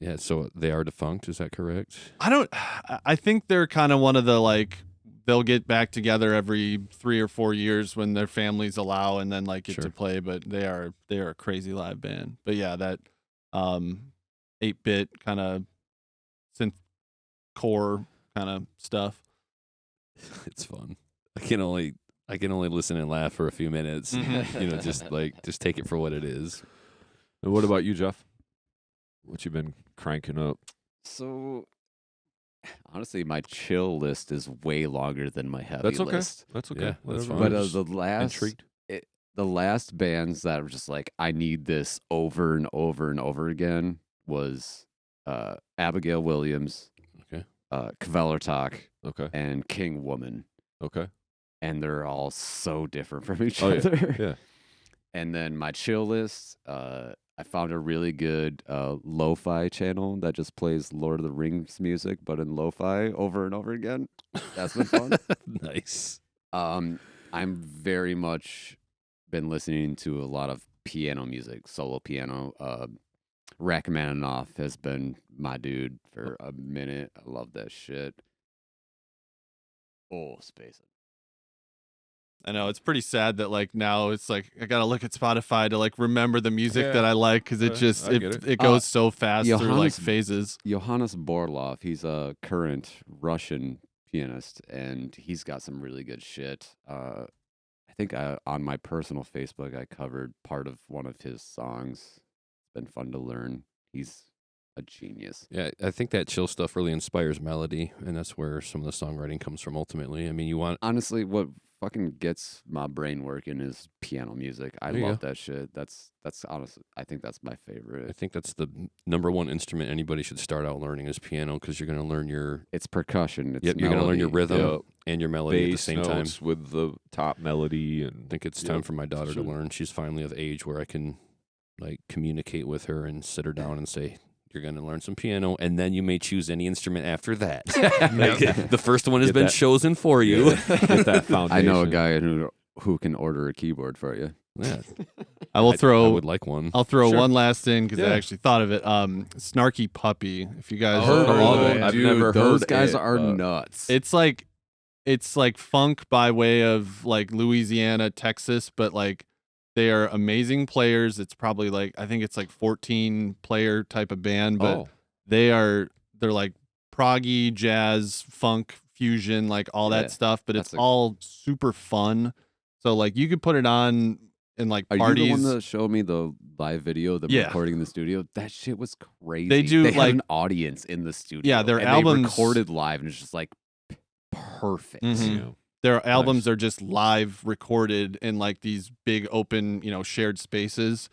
Yeah, so they are defunct. Is that correct? I think they're kind of one of the, like, they'll get back together every 3 or 4 years when their families allow, and then like get Sure. to play. But they are a crazy live band. But yeah, that 8-bit kind of synth core kind of stuff. It's fun. I can only listen and laugh for a few minutes. You know, just take it for what it is. And what about you, Jeff? What you been cranking up? So, honestly, my chill list is way longer than my heavy That's okay. list. That's okay. Yeah, that's Whatever. fine. But Just intrigued. the last bands that were just like, I need this over and over and over again was Abigail Williams, Okay. Kvelertak, Okay. and King Woman. Okay. And they're all so different from each Oh, yeah. other. Yeah. And then my chill list, I found a really good lo-fi channel that just plays Lord of the Rings music, but in lo-fi over and over again. That's been fun. Nice. I'm very much been listening to a lot of piano music, solo piano. Rachmaninoff has been my dude for a minute. I love that shit. Oh, space. I know it's pretty sad that like now it's like I gotta look at Spotify to like remember the music Yeah. that I like because it just I get it goes so fast through like Johannes- phases. Johannes Borlov, he's a current Russian pianist, and he's got some really good shit. I think on my personal Facebook, I covered part of one of his songs. It's been fun to learn. He's a genius. Yeah, I think that chill stuff really inspires melody, and that's where some of the songwriting comes from ultimately. I mean, you want Honestly, what fucking gets my brain working is piano music. I There you love that shit. That's honestly, I think that's my I favorite. think that's the number one instrument anybody should start out learning is piano because you're going to learn your It's percussion. It's you're going to learn your melody. rhythm Yep. and your melody at the Bass same time. notes with the top melody I and think it's Yep, time for my daughter sure. to learn. She's finally of age where I can like communicate with her and sit her down and say, "You're going to learn some piano, and then you may choose any instrument after that." Like, the first one has Get been that- chosen for you. get that foundation. I know a guy who can order a keyboard for you. Yeah, I will I throw. would like one. I'll throw Sure. one last in because I Yeah. actually thought of it. Snarky Puppy. If you guys Heard heard of of it. it, I've dude, never those heard guys it, are but- nuts. it's like funk by way of like Louisiana, Texas, but like they are amazing players. It's probably like I think it's like 14 player type of band, but Oh, they're like proggy jazz funk fusion like all Yeah, that stuff, but it's that's a- all super fun. So like you could put it on in like Are parties. you the one that showed me the live video, the Yeah. recording in the studio? That shit was crazy. They do, had like- an audience in the studio. Yeah, their and albums- they recorded live, and it's just like perfect. Mhm. yeah. Their albums are just live recorded in like these big open, shared spaces.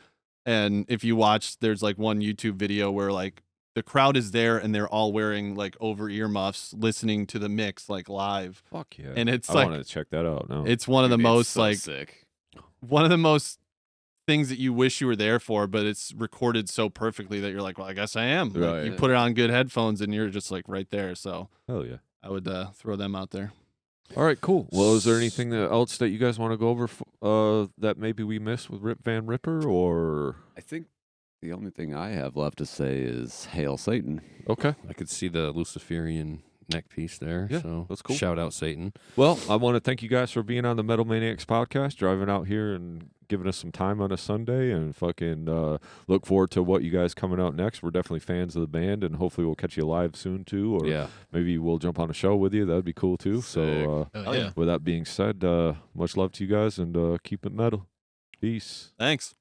And if you watch, there's like one YouTube video where like the crowd is there and they're all wearing like over ear muffs listening to the mix like live. Fuck yeah. And it's I like want to check that out now. it's one of the Dude, it's most so like sick. one of the most things that you wish you were there for, but it's recorded so perfectly that you're like, well, I guess I am. Like, Right. you put it on good headphones and you're just like right there. So Hell yeah. I would throw them out there. All right, cool. Well, is there anything else that you guys want to go over that maybe we missed with Rip Van Ripper or? I think the only thing I have left to say is Hail Satan. Okay. I could see the Luciferian neck piece there. Yeah, so that's cool. Shout out Satan. Well, I want to thank you guys for being on the Metal Maniacs podcast, driving out here and giving us some time on a Sunday, and fucking look forward to what you guys coming out next. We're definitely fans of the band, and hopefully we'll catch you live soon too, or Yeah. maybe we'll jump on a show with you. That'd be cool too. So Oh, yeah. with that being said, much love to you guys, and keep it metal. Peace. Thanks.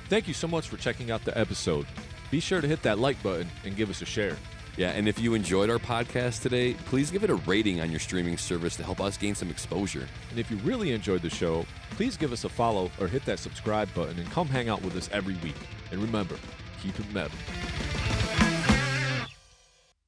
Thank you so much for checking out the episode. Be sure to hit that like button and give us a share. Yeah, and if you enjoyed our podcast today, please give it a rating on your streaming service to help us gain some exposure. And if you really enjoyed the show, please give us a follow or hit that subscribe button and come hang out with us every week. And remember, keep it metal.